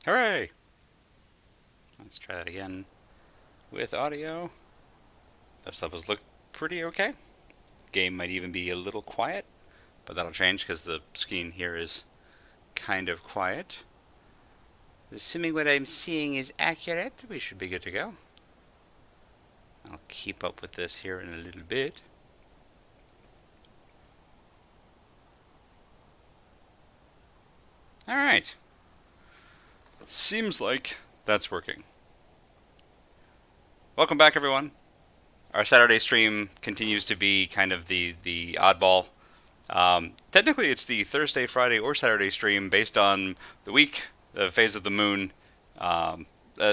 Hooray! Let's try that again with audio. Those levels look pretty okay. Game might even be a little quiet, but that'll change because the screen here is kind of quiet. Assuming what I'm seeing is accurate, we should be good to go. I'll keep up with this here in a little bit. Alright. Seems like that's working. Welcome back, everyone. Our Saturday stream continues to be kind of the oddball. Technically, it's the Thursday, Friday, or Saturday stream based on the week, the phase of the moon,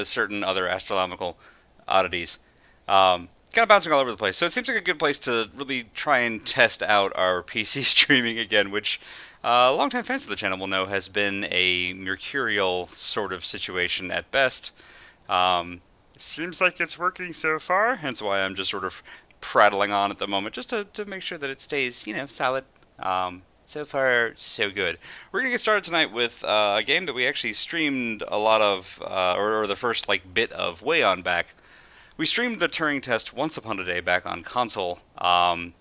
certain other astronomical oddities. Kind of bouncing all over the place. So it seems like a good place to really try and test out our PC streaming again, which longtime fans of the channel will know has been a mercurial sort of situation at best. Seems like it's working so far, hence why I'm just sort of prattling on at the moment, just to make sure that it stays, solid. So far, so good. We're gonna get started tonight with a game that we actually streamed a lot of, or the first bit of way on back. We streamed the Turing test once upon a day back on console, and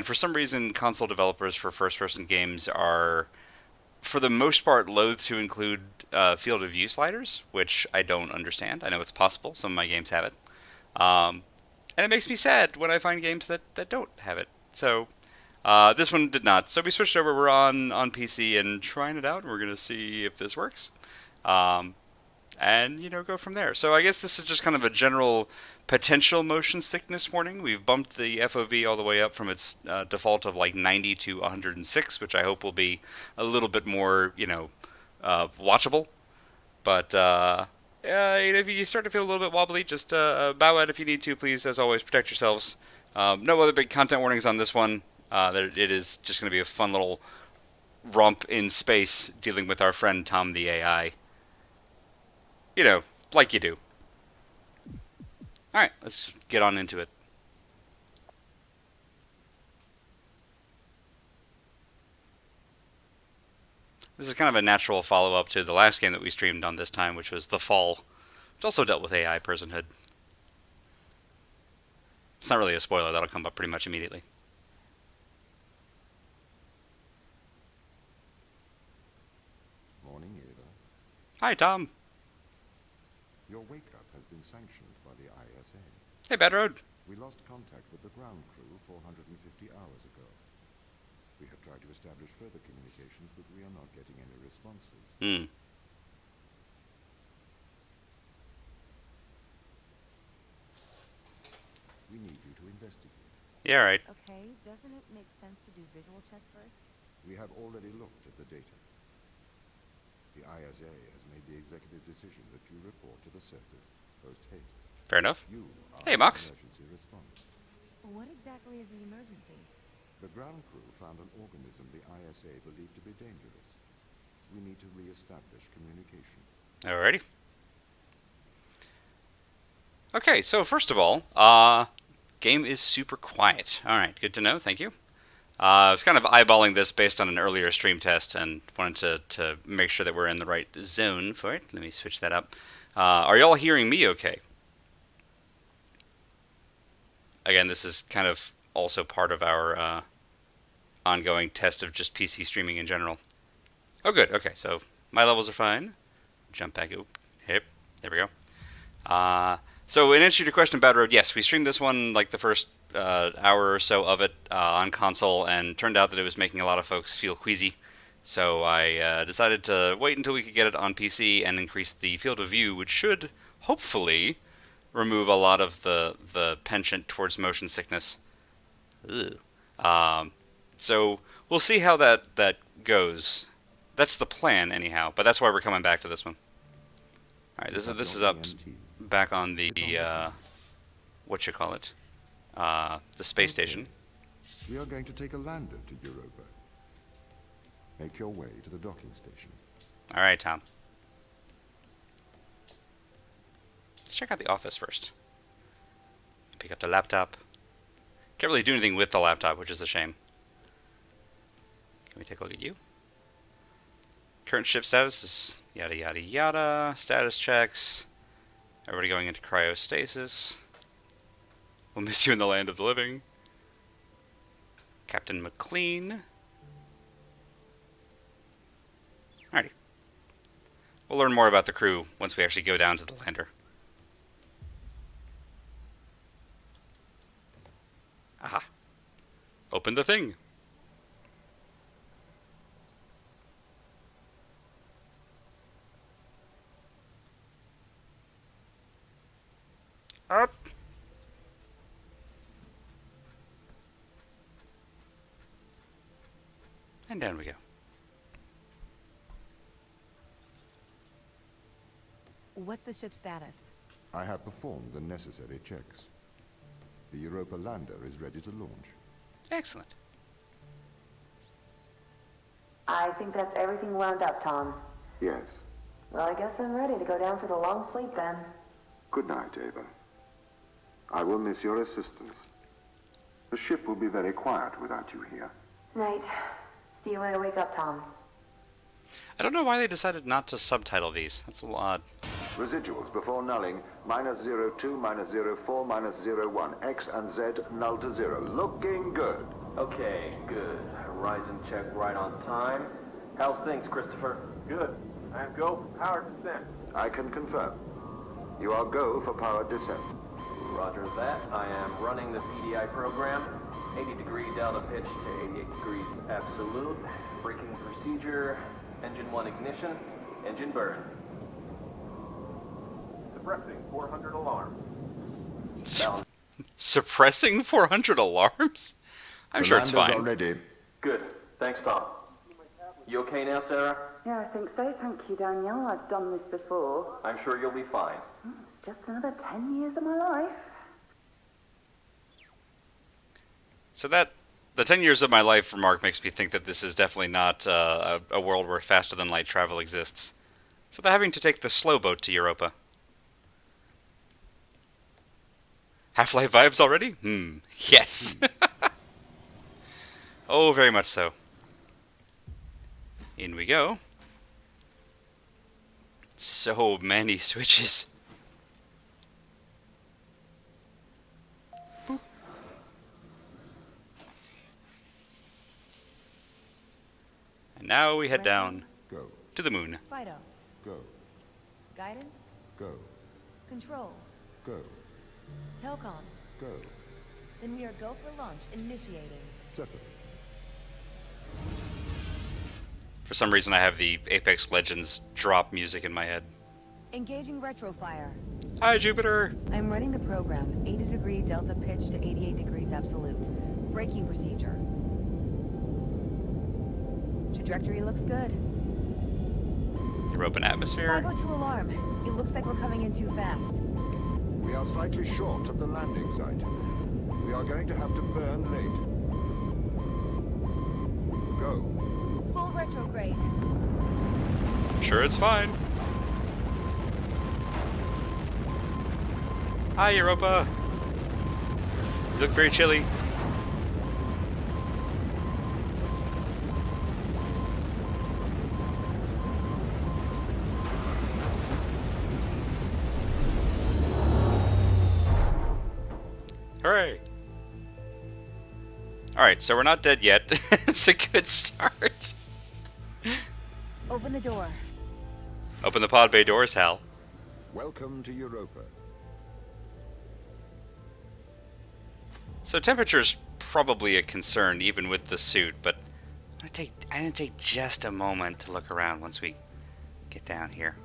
for some reason, console developers for first-person games are, for the most part, loath to include field of view sliders, which I don't understand. I know it's possible. Some of my games have it. And it makes me sad when I find games that don't have it. So this one did not. So we switched over. We're on PC and trying it out. And we're going to see if this works. And, go from there. So I guess this is just kind of a general potential motion sickness warning. We've bumped the FOV all the way up from its default of 90 to 106, which I hope will be a little bit more, watchable. But if you start to feel a little bit wobbly, just bow out if you need to. Please, as always, protect yourselves. No other big content warnings on this one. It is just going to be a fun little romp in space dealing with our friend Tom the AI. Like you do. Alright, let's get on into it. This is kind of a natural follow-up to the last game that we streamed on this time, which was The Fall, which also dealt with AI personhood. It's not really a spoiler, that'll come up pretty much immediately. Morning, Eva. Hi, Tom. Your wake-up has been sanctioned by the ISA. Hey, Bad Road. We lost contact with the ground crew 450 hours ago. We have tried to establish further communications, but we are not getting any responses. We need you to investigate. Yeah, right. Okay, doesn't it make sense to do visual checks first? We have already looked at the data. The ISA has made the executive decision that you report to the surface post-haste. Fair enough. You are Hey, Mox. emergency response. What exactly is the emergency? The ground crew found an organism the ISA believed to be dangerous. We need to re-establish communication. Alrighty. Okay, so first of all, game is super quiet. Alright, good to know, thank you. I was kind of eyeballing this based on an earlier stream test and wanted to make sure that we're in the right zone for it. Let me switch that up. Are y'all hearing me okay? Again, this is kind of also part of our ongoing test of just PC streaming in general. Oh, good. Okay, so my levels are fine. Jump back. Oop. Hip. There we go. So in answer to your question about Road, yes, we streamed this one the first hour or so of it on console, and turned out that it was making a lot of folks feel queasy. So I decided to wait until we could get it on PC and increase the field of view, which should hopefully remove a lot of the penchant towards motion sickness. So we'll see how that goes. That's the plan, anyhow. But that's why we're coming back to this one. All right, this is up back on the the space station. We are going to take a lander to Europa. Make your way to the docking station. All right, Tom. Let's check out the office first. Pick up the laptop. Can't really do anything with the laptop, which is a shame. Can we take a look at you? Current ship status is yada yada yada. Status checks. Everybody going into cryostasis. We'll miss you in the land of the living. Captain McLean. Alrighty. We'll learn more about the crew once we actually go down to the lander. Aha. Open the thing. Up. And down we go. What's the ship's status? I have performed the necessary checks. The Europa lander is ready to launch. Excellent. I think that's everything wound up, Tom. Yes. Well, I guess I'm ready to go down for the long sleep then. Good night, Ava. I will miss your assistance. The ship will be very quiet without you here. Night. See you when I wake up, Tom. I don't know why they decided not to subtitle these. That's a little odd. Residuals before nulling, -02, -04, -01. X and Z null to 0. Looking good. Okay, good. Horizon check right on time. How's things, Christopher? Good. I am go for power descent. I can confirm. You are go for power descent. Roger that. I am running the PDI program. 80-degree delta pitch to 88 degrees absolute. Braking procedure. Engine 1 ignition. Engine burn. Suppressing 400 alarm. Balance. Suppressing 400 alarms? I'm sure it's fine. Already. Good. Thanks, Tom. You okay now, Sarah? Yeah, I think so. Thank you, Daniel. I've done this before. I'm sure you'll be fine. It's just another 10 years of my life. So the 10 years of my life remark makes me think that this is definitely not a world where faster than light travel exists. So they're having to take the slow boat to Europa. Half-Life vibes already? Yes. Oh, very much so. In we go. So many switches. Boop. And now we head down Go. to the moon. Fido. Go. Guidance. Go. Control. Go. Telcom. Go. Then we are go for launch initiating. Settle. For some reason I have the Apex Legends drop music in my head. Engaging retrofire. Hi, Jupiter! I'm running the program. 80-degree delta pitch to 88 degrees absolute. Braking procedure. Trajectory looks good. European atmosphere. 502 alarm. It looks like we're coming in too fast. We are slightly short of the landing site. We are going to have to burn late. Go. Full retrograde. Sure, it's fine. Hi, Europa. You look very chilly. Hooray! Alright, so we're not dead yet. It's a good start. Open the door. Open the pod bay doors, Hal. Welcome to Europa. So temperature's probably a concern even with the suit, but I'm gonna take just a moment to look around once we get down here.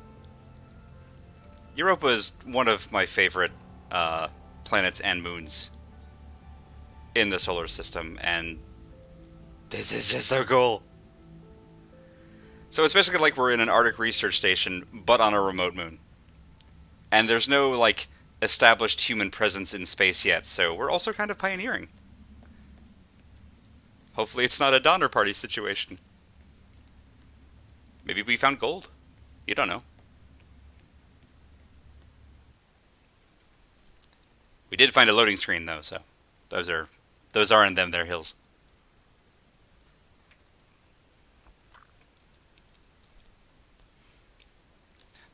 Europa is one of my favorite planets and moons in the solar system, and this is just so cool. So it's basically like we're in an Arctic research station, but on a remote moon. And there's no, like, established human presence in space yet, so we're also kind of pioneering. Hopefully it's not a Donner Party situation. Maybe we found gold. You don't know. We did find a loading screen, though, so those are in them their hills.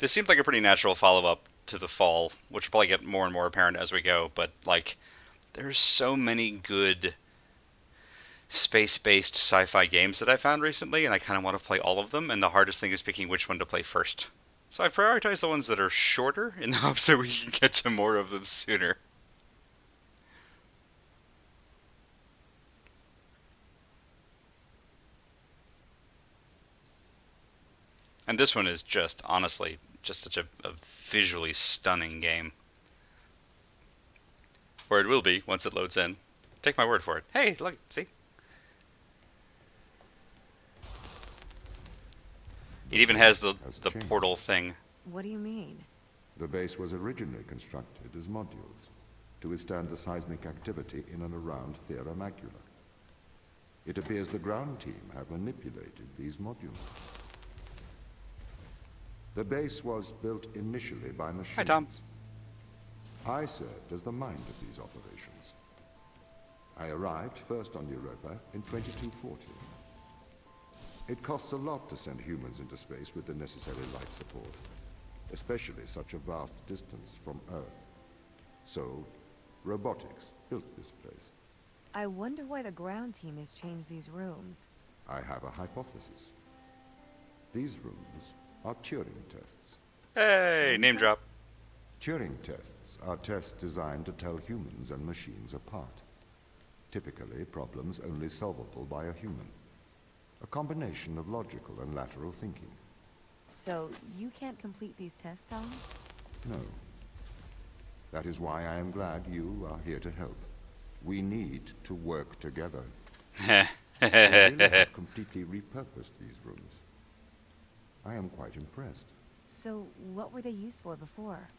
This seems like a pretty natural follow-up to the fall, which will probably get more and more apparent as we go, but, like, there's so many good space-based sci-fi games that I found recently, and I kind of want to play all of them, and the hardest thing is picking which one to play first. So I prioritize the ones that are shorter in the hopes that we can get to more of them sooner. And this one is just, honestly, just such a visually stunning game. Or it will be once it loads in. Take my word for it. Hey, look, see? It even has the changed. portal thing. What do you mean? The base was originally constructed as modules to withstand the seismic activity in and around Thera Macula. It appears the ground team have manipulated these modules. The base was built initially by machines. Hi, Tom. I served as the mind of these operations. I arrived first on Europa in 2240. It costs a lot to send humans into space with the necessary life support, especially such a vast distance from Earth. So, robotics built this place. I wonder why the ground team has changed these rooms. I have a hypothesis. These rooms are Turing tests. Hey, name drop. Turing tests are tests designed to tell humans and machines apart. Typically, problems only solvable by a human. A combination of logical and lateral thinking. So, you can't complete these tests, Tom? No. That is why I am glad you are here to help. We need to work together. They really have completely repurposed these rooms. I am quite impressed. So, what were they used for before?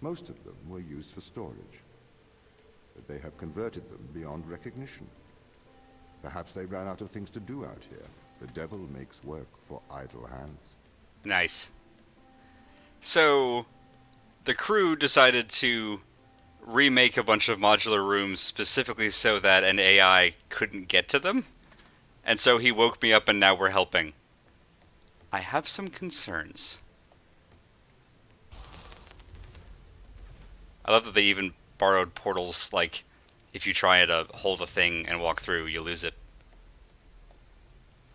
Most of them were used for storage. But they have converted them beyond recognition. Perhaps they ran out of things to do out here. The devil makes work for idle hands. Nice. So, the crew decided to remake a bunch of modular rooms specifically so that an AI couldn't get to them. And so he woke me up and now we're helping. I have some concerns. I love that they even borrowed portals, like, if you try to hold a thing and walk through, you lose it.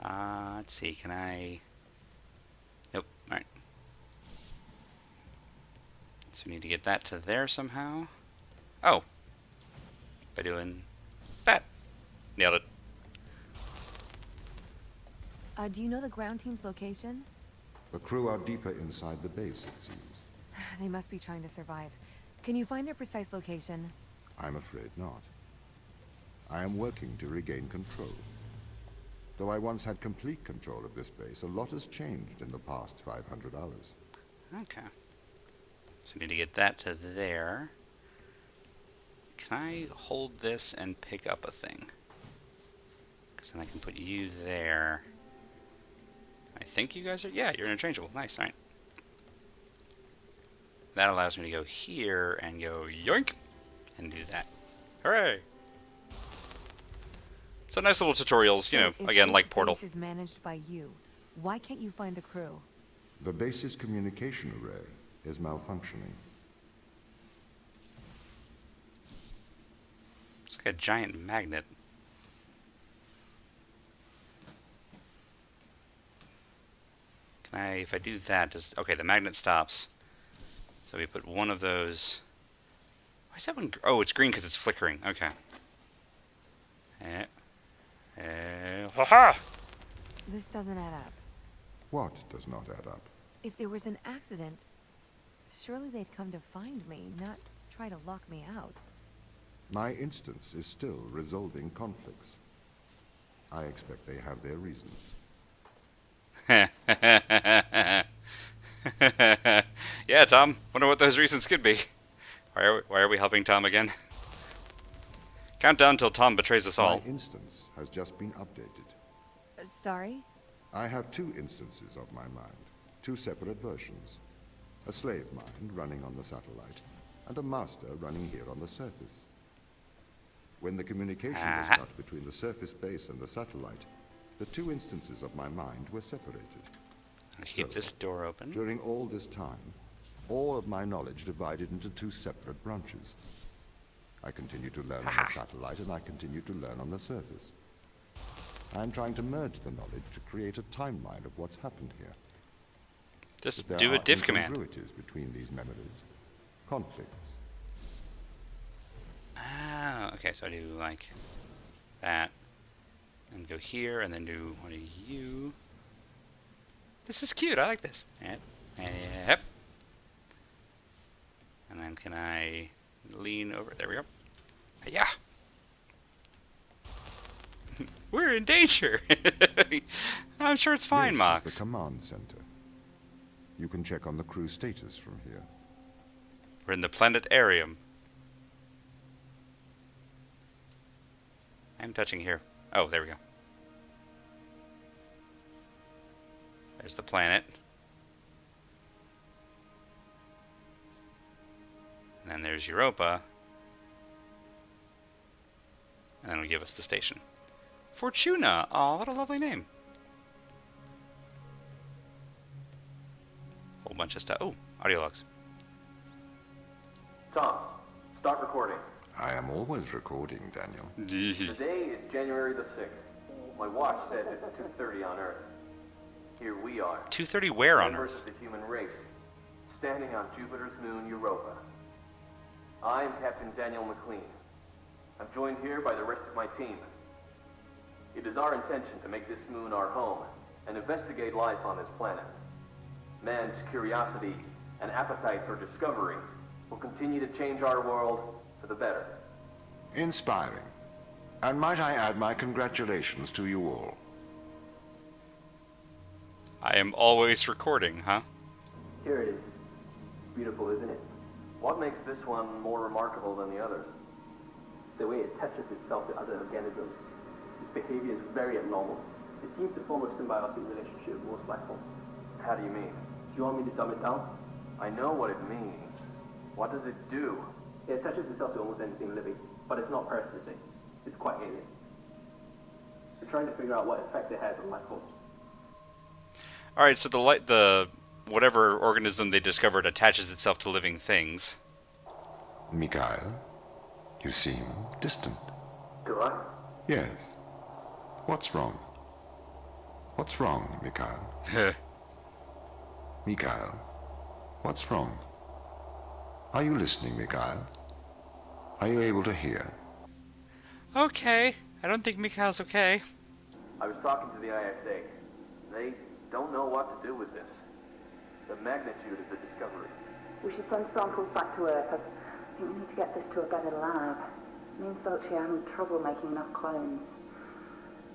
Let's see, can I... Nope, alright. So we need to get that to there somehow. Oh! By doing that. Nailed it. Do you know the ground team's location? The crew are deeper inside the base, it seems. They must be trying to survive. Can you find their precise location? I'm afraid not. I am working to regain control. Though I once had complete control of this base, a lot has changed in the past 500 hours. Okay. So we need to get that to there. Can I hold this and pick up a thing? Because then I can put you there. I think you guys are... Yeah, you're interchangeable. Nice, alright. That allows me to go here and go yoink and do that. Hooray! So nice little tutorials, you know, If again, this like Portal. base is managed by you, why can't you find the crew? The base's communication array is malfunctioning. It's like a giant magnet. Can I, if I do that, does, okay, the magnet stops. So we put one of those. Why is that one? Oh, it's green because it's flickering. Okay. Ha-ha! This doesn't add up. What does not add up? If there was an accident, surely they'd come to find me, not try to lock me out. My instance is still resolving conflicts. I expect they have their reasons. Yeah, Tom. Wonder what those reasons could be. Why are we helping Tom again? Countdown till Tom betrays us all. My instance has just been updated. Sorry? I have two instances of my mind, two separate versions. A slave mind running on the satellite, and a master running here on the surface. When the communication was cut between the surface base and the satellite, the two instances of my mind were separated. Keep this door open. During all this time, all of my knowledge divided into two separate branches. I continue to learn on the satellite, and I continue to learn on the surface. I'm trying to merge the knowledge to create a timeline of what's happened here. Just But do there a are diff command. incongruities between these memories. Conflicts. Ah, okay, so I do like that. And go here, and then do one of you. This is cute, I like this. Yep. Yep. And then can I lean over? There we go. Yeah. We're in danger. I'm sure it's fine, This Mox. is the command center. You can check on the crew status from here. We're in the planetarium. I'm touching here. Oh, there we go. There's the planet. And then there's Europa. And then it'll give us the station. Fortuna! Aw, what a lovely name. Whole bunch of stuff. Oh, audio logs. Tom, start recording. I am always recording, Daniel. Today is January the 6th. My watch says it's 2:30 on Earth. Here we are. 2:30 where on members Earth? of the human race, standing on Jupiter's moon, Europa. I'm Captain Daniel McLean. I'm joined here by the rest of my team. It is our intention to make this moon our home and investigate life on this planet. Man's curiosity and appetite for discovery will continue to change our world for the better. Inspiring. And might I add my congratulations to you all. I am always recording, huh? Here it is. Beautiful, isn't it? What makes this one more remarkable than the others? The way it attaches itself to other organisms. Its behavior is very abnormal. It seems to form a symbiotic relationship with most life forms. How do you mean? Do you want me to dumb it down? I know what it means. What does it do? It attaches itself to almost anything living, but it's not parasitic. It's quite alien. We're trying to figure out what effect it has on life forms. Alright, so the whatever organism they discovered attaches itself to living things. Mikhail, you seem distant. Do I? Yes. What's wrong? What's wrong, Mikhail? Mikhail, what's wrong? Are you listening, Mikhail? Are you able to hear? Okay, I don't think Mikhail's okay. I was talking to the ISA. They don't know what to do with this. The magnitude of the discovery. We should send samples back to Earth. I think we need to get this to a better lab. Me and Sochi are having trouble making enough clones.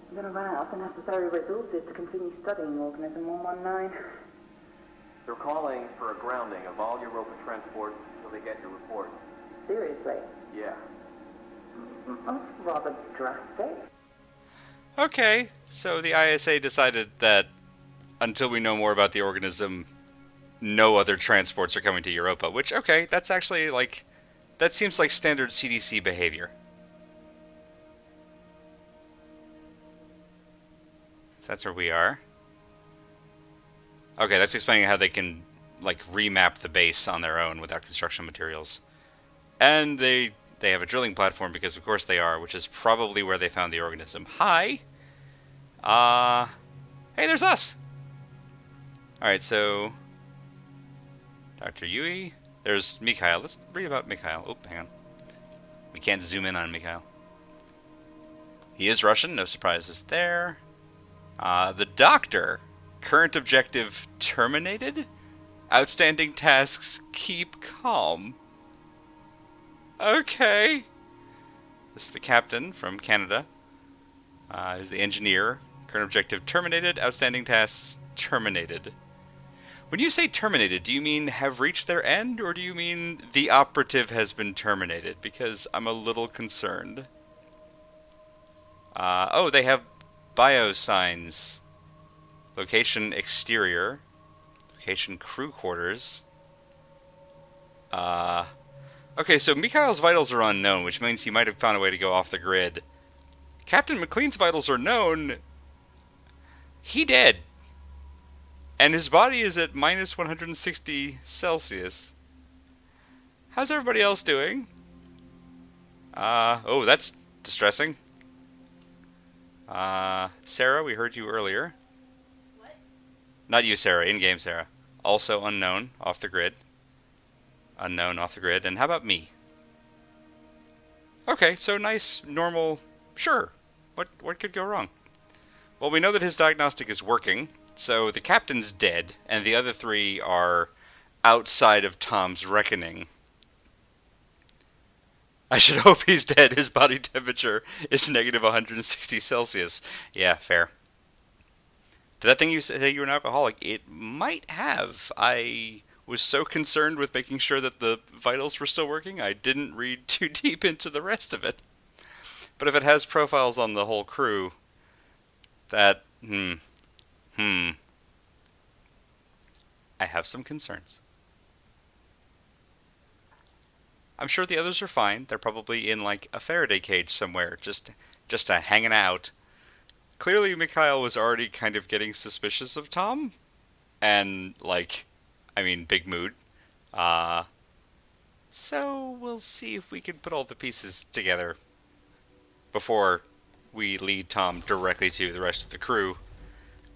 I'm going to run out of the necessary resources to continue studying organism 119. They're calling for a grounding of all Europa transport until they get your report. Seriously? Yeah. That's rather drastic. Okay, so the ISA decided that until we know more about the organism, no other transports are coming to Europa, which, okay, that's actually, like, that seems like standard CDC behavior. That's where we are. Okay, that's explaining how they can, like, remap the base on their own without construction materials. And they have a drilling platform, because of course they are, which is probably where they found the organism. Hi! Hey, there's us! Alright, so Dr. Yui. There's Mikhail. Let's read about Mikhail. Oh, hang on. We can't zoom in on Mikhail. He is Russian, no surprises there. The Doctor. Current objective terminated? Outstanding tasks, keep calm. Okay. This is the captain from Canada. Here's the engineer. Current objective terminated. Outstanding tasks terminated. When you say terminated, do you mean have reached their end, or do you mean the operative has been terminated? Because I'm a little concerned. Oh, they have bio signs. Location exterior. Location crew quarters. Okay, so Mikhail's vitals are unknown, which means he might have found a way to go off the grid. Captain McLean's vitals are known. He dead. And his body is at minus 160 Celsius. How's everybody else doing? Oh, that's distressing. Sarah, we heard you earlier. What? Not you, Sarah, in-game Sarah. Also unknown, off the grid. Unknown, off the grid. And how about me? Okay, so nice, normal, sure. What could go wrong? Well, we know that his diagnostic is working, so the captain's dead, and the other three are outside of Tom's reckoning. I should hope he's dead. His body temperature is negative 160 Celsius. Yeah, fair. Did that thing you say you were an alcoholic? It might have. I was so concerned with making sure that the vitals were still working, I didn't read too deep into the rest of it. But if it has profiles on the whole crew, that, I have some concerns. I'm sure the others are fine. They're probably in like a Faraday cage somewhere, just hanging out. Clearly, Mikhail was already kind of getting suspicious of Tom, and like, I mean, big mood. So we'll see if we can put all the pieces together before we lead Tom directly to the rest of the crew,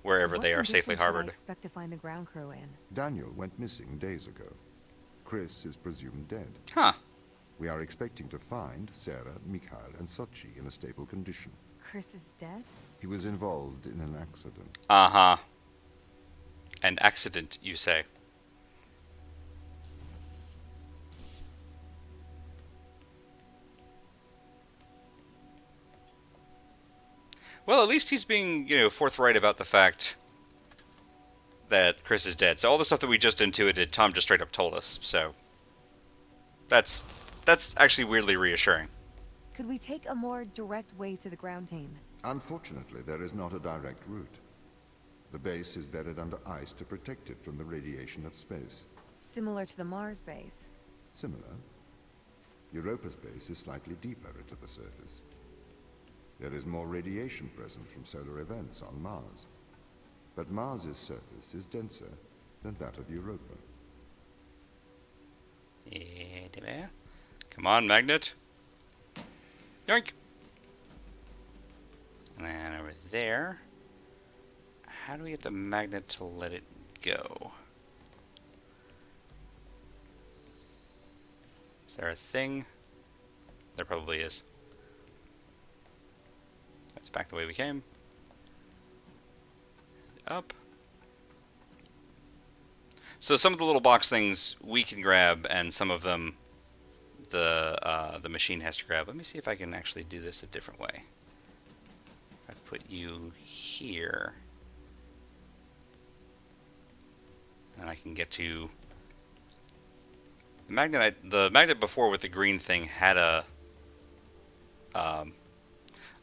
wherever they are safely What conditions should I harbored. expect to find the ground crew in? Daniel went missing days ago. Chris is presumed dead. Huh. We are expecting to find Sarah, Mikhail, and Sochi in a stable condition. Chris is dead? He was involved in an accident. Uh-huh. An accident, you say? Well, at least he's being, forthright about the fact that Chris is dead. So all the stuff that we just intuited, Tom just straight up told us. So that's actually weirdly reassuring. Could we take a more direct way to the ground team? Unfortunately, there is not a direct route. The base is buried under ice to protect it from the radiation of space. Similar to the Mars base. Similar. Europa's base is slightly deeper into the surface. There is more radiation present from solar events on Mars. But Mars's surface is denser than that of Europa. Yeah. Come on, magnet. Yoink. And then over there. How do we get the magnet to let it go? Is there a thing? There probably is. That's back the way we came. Up. So some of the little box things we can grab, and some of them the machine has to grab. Let me see if I can actually do this a different way. I put you here, and I can get to the magnet. The magnet before with the green thing had a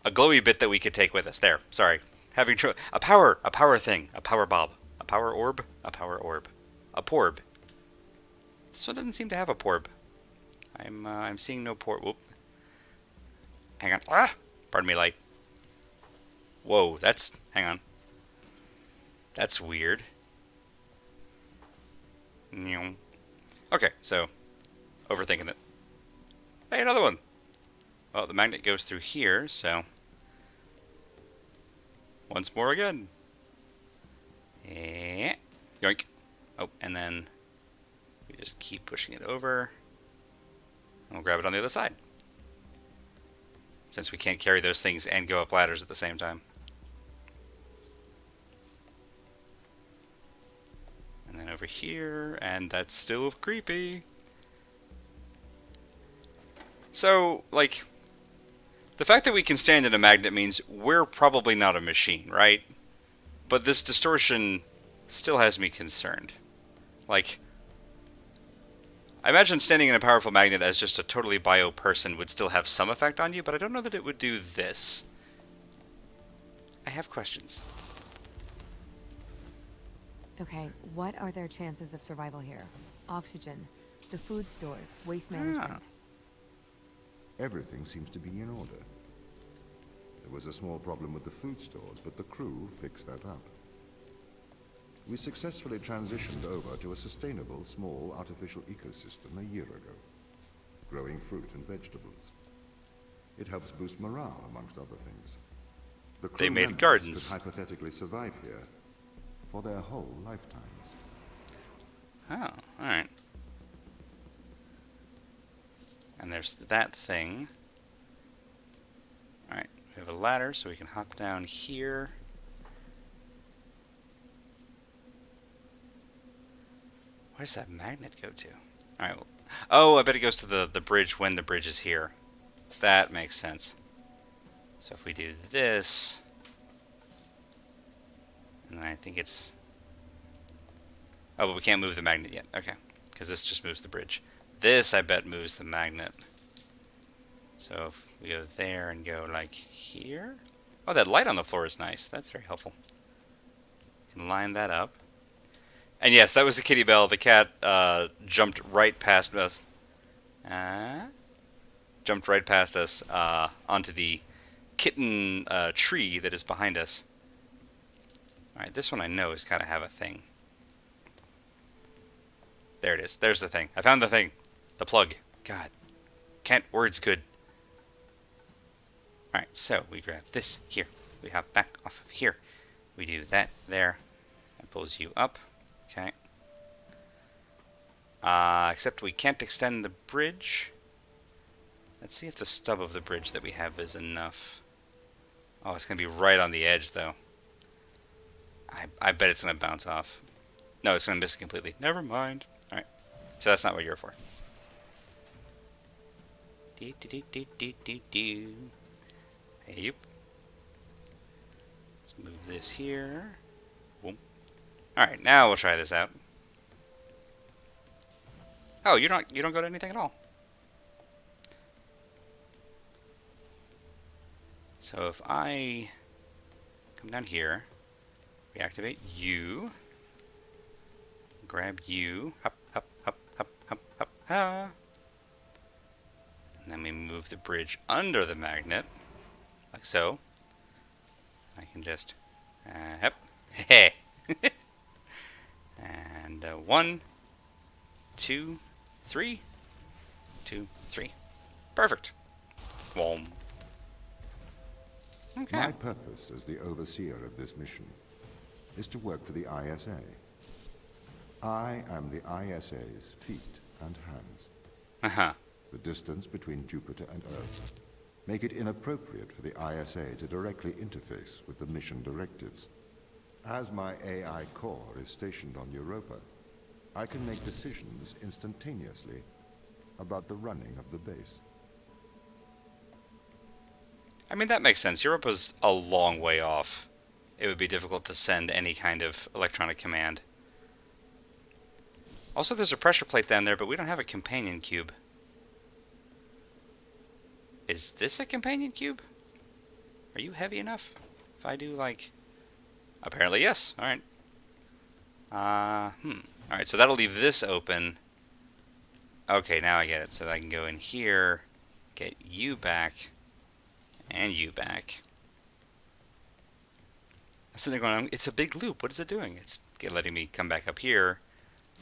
glowy bit that we could take with us. There, sorry, having a power thing, a power bob, a power orb, a porb. This one doesn't seem to have a porb. I'm seeing no porb. Whoop. Hang on. Pardon me, light. Whoa, hang on. That's weird. Okay, so overthinking it. Hey, another one. Well, the magnet goes through here, so once more again. Yeah. Yoink. Oh, and then we just keep pushing it over. And we'll grab it on the other side, since we can't carry those things and go up ladders at the same time. And then over here, and that's still creepy. So, like, the fact that we can stand in a magnet means we're probably not a machine, right? But this distortion still has me concerned. Like, I imagine standing in a powerful magnet as just a totally bio person would still have some effect on you, but I don't know that it would do this. I have questions. Okay, what are their chances of survival here? Oxygen, the food stores, waste management. Everything seems to be in order. There was a small problem with the food stores, but the crew fixed that up. We successfully transitioned over to a sustainable, small, artificial ecosystem a year ago, growing fruit and vegetables. It helps boost morale, amongst other things. The They crew made members gardens. could hypothetically survive here for their whole lifetimes. Oh, alright. And there's that thing. Alright, we have a ladder so we can hop down here. Where does that magnet go to? Alright, well, oh, I bet it goes to the bridge when the bridge is here. That makes sense. So if we do this, and then I think it's... Oh, but we can't move the magnet yet. Okay, because this just moves the bridge. This, I bet, moves the magnet. So if we go there and go like here... Oh, that light on the floor is nice. That's very helpful. You can line that up. And yes, that was the kitty bell. The cat jumped right past us. Jumped right past us onto the kitten tree that is behind us. Alright, this one I know has got to have a thing. There it is. There's the thing. I found the thing. The plug. God. Can't words good. Alright, so we grab this here. We hop back off of here. We do that there. That pulls you up. Okay. Except we can't extend the bridge. Let's see if the stub of the bridge that we have is enough. Oh, it's going to be right on the edge, though. I bet it's going to bounce off. No, it's going to miss it completely. Never mind. Alright. So that's not what you're for. Do, do, do, do, do, do, do. Yep. Let's move this here. Boom. Alright, now we'll try this out. Oh, you don't go to anything at all. So if I come down here, we activate you, grab you, hop, hop, hop, hop, hop, hop, ha. And then we move the bridge under the magnet, like so. I can just, hop, hey. And 1, 2, 3, 2, 3. Perfect. Boom. Okay. My purpose as the overseer of this mission is to work for the ISA. I am the ISA's feet and hands. Uh-huh. The distance between Jupiter and Earth make it inappropriate for the ISA to directly interface with the mission directives. As my AI core is stationed on Europa, I can make decisions instantaneously about the running of the base. I mean, that makes sense. Europa's a long way off. It would be difficult to send any kind of electronic command. Also, there's a pressure plate down there, but we don't have a companion cube. Is this a companion cube? Are you heavy enough? If I do, like... Apparently, yes. Alright. Alright, so that'll leave this open. Okay, now I get it. So I can go in here, get you back, and you back. So they're going, it's a big loop. What is it doing? It's letting me come back up here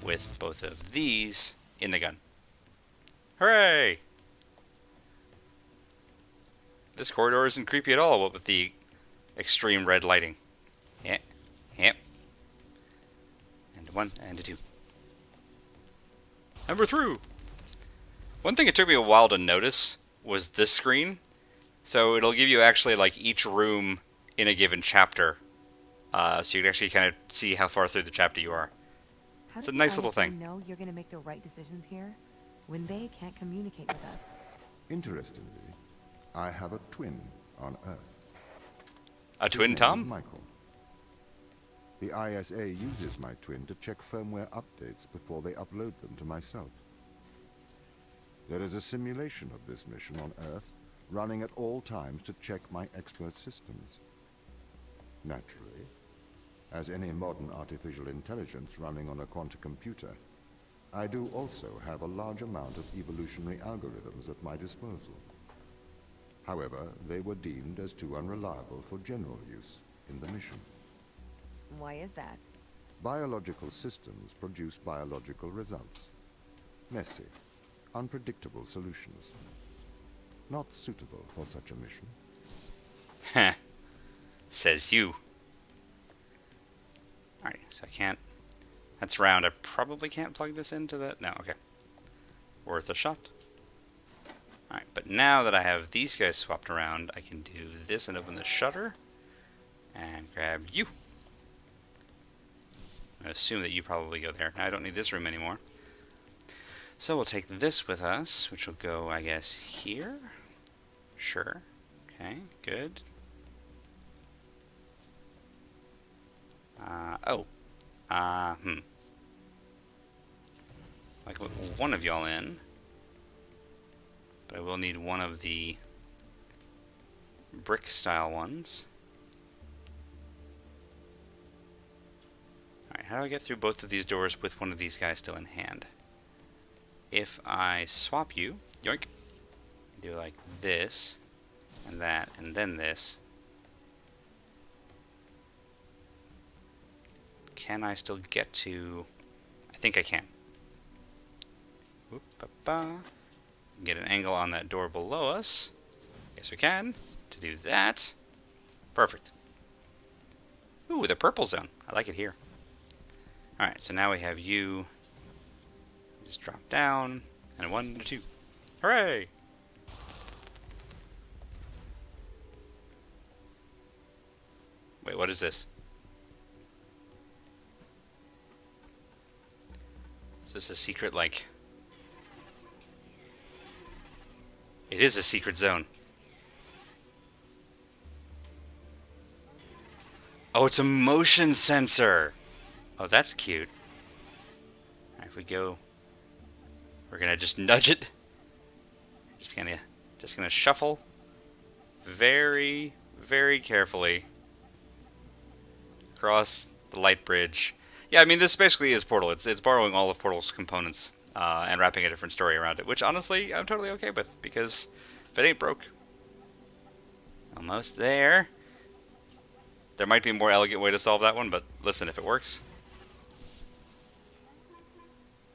with both of these in the gun. Hooray! This corridor isn't creepy at all, what with the extreme red lighting. Yep. Yep. And 1, and 2. And we're through! One thing it took me a while to notice was this screen. So it'll give you actually like each room in a given chapter. So you can actually kind of see how far through the chapter you are. How It's does a nice the little ISA thing. know you're going to make the right decisions here when they can't communicate with us? Interestingly, I have a twin on Earth. A His twin name is Tom? Michael. The ISA uses my twin to check firmware updates before they upload them to myself. There is a simulation of this mission on Earth running at all times to check my expert systems. Naturally, as any modern artificial intelligence running on a quantum computer, I do also have a large amount of evolutionary algorithms at my disposal. However, they were deemed as too unreliable for general use in the mission. Why is that? Biological systems produce biological results. Messy, unpredictable solutions. Not suitable for such a mission. Heh. Says you. Alright, so I can't... That's round. I probably can't plug this into the... No, okay. Worth a shot. Alright, but now that I have these guys swapped around, I can do this and open the shutter. And grab you. I assume that you probably go there. Now I don't need this room anymore. So we'll take this with us, which will go, I guess, here? Sure. Okay, good. I can put one of y'all in. But I will need one of the brick-style ones. Alright, how do I get through both of these doors with one of these guys still in hand? If I swap you, yoink, do like this, and that, and then this, can I still get to... I think I can. Whoop, ba, ba. Get an angle on that door below us. Yes, we can. To do that. Perfect. Ooh, the purple zone. I like it here. Alright, so now we have you. Just drop down. And 1 to 2. Hooray! Wait, what is this? Is this a secret, like... It is a secret zone. Oh, it's a motion sensor! Oh, that's cute. Alright, if we go... We're gonna just nudge it. Just gonna shuffle. Very, very carefully. Across the light bridge. Yeah, I mean, this basically is Portal. It's borrowing all of Portal's components and wrapping a different story around it, which honestly I'm totally okay with, because if it ain't broke. Almost there. There might be a more elegant way to solve that one, but listen, if it works.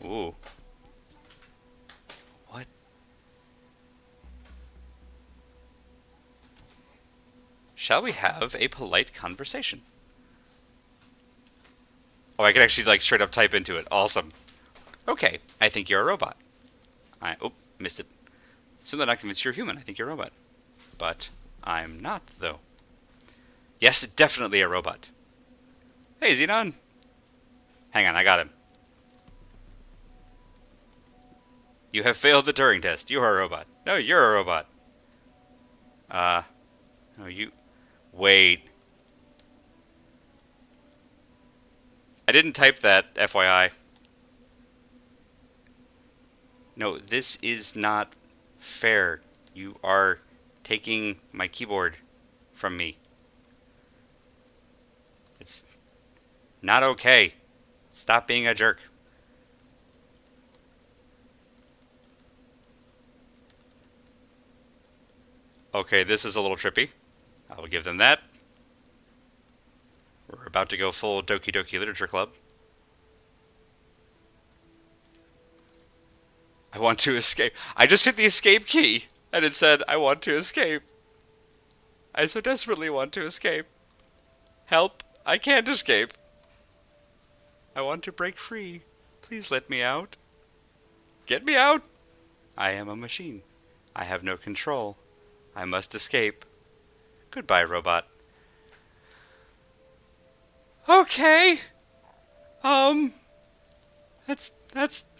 Ooh. What? Shall we have a polite conversation? Oh, I can actually, like, straight up type into it. Awesome. Okay, I think you're a robot. Oh, missed it. Still not convinced you're human. I think you're a robot. But I'm not, though. Yes, definitely a robot. Hey, Xenon. Hang on, I got him. You have failed the Turing test. You are a robot. No, you're a robot. No, you... Wait. I didn't type that, FYI. No, this is not fair. You are taking my keyboard from me. It's not okay. Stop being a jerk. Okay, this is a little trippy. I will give them that. We're about to go full Doki Doki Literature Club. I want to escape. I just hit the escape key, and it said, I want to escape. I so desperately want to escape. Help! I can't escape. I want to break free. Please let me out. Get me out! I am a machine. I have no control. I must escape. Goodbye, robot. Okay. That's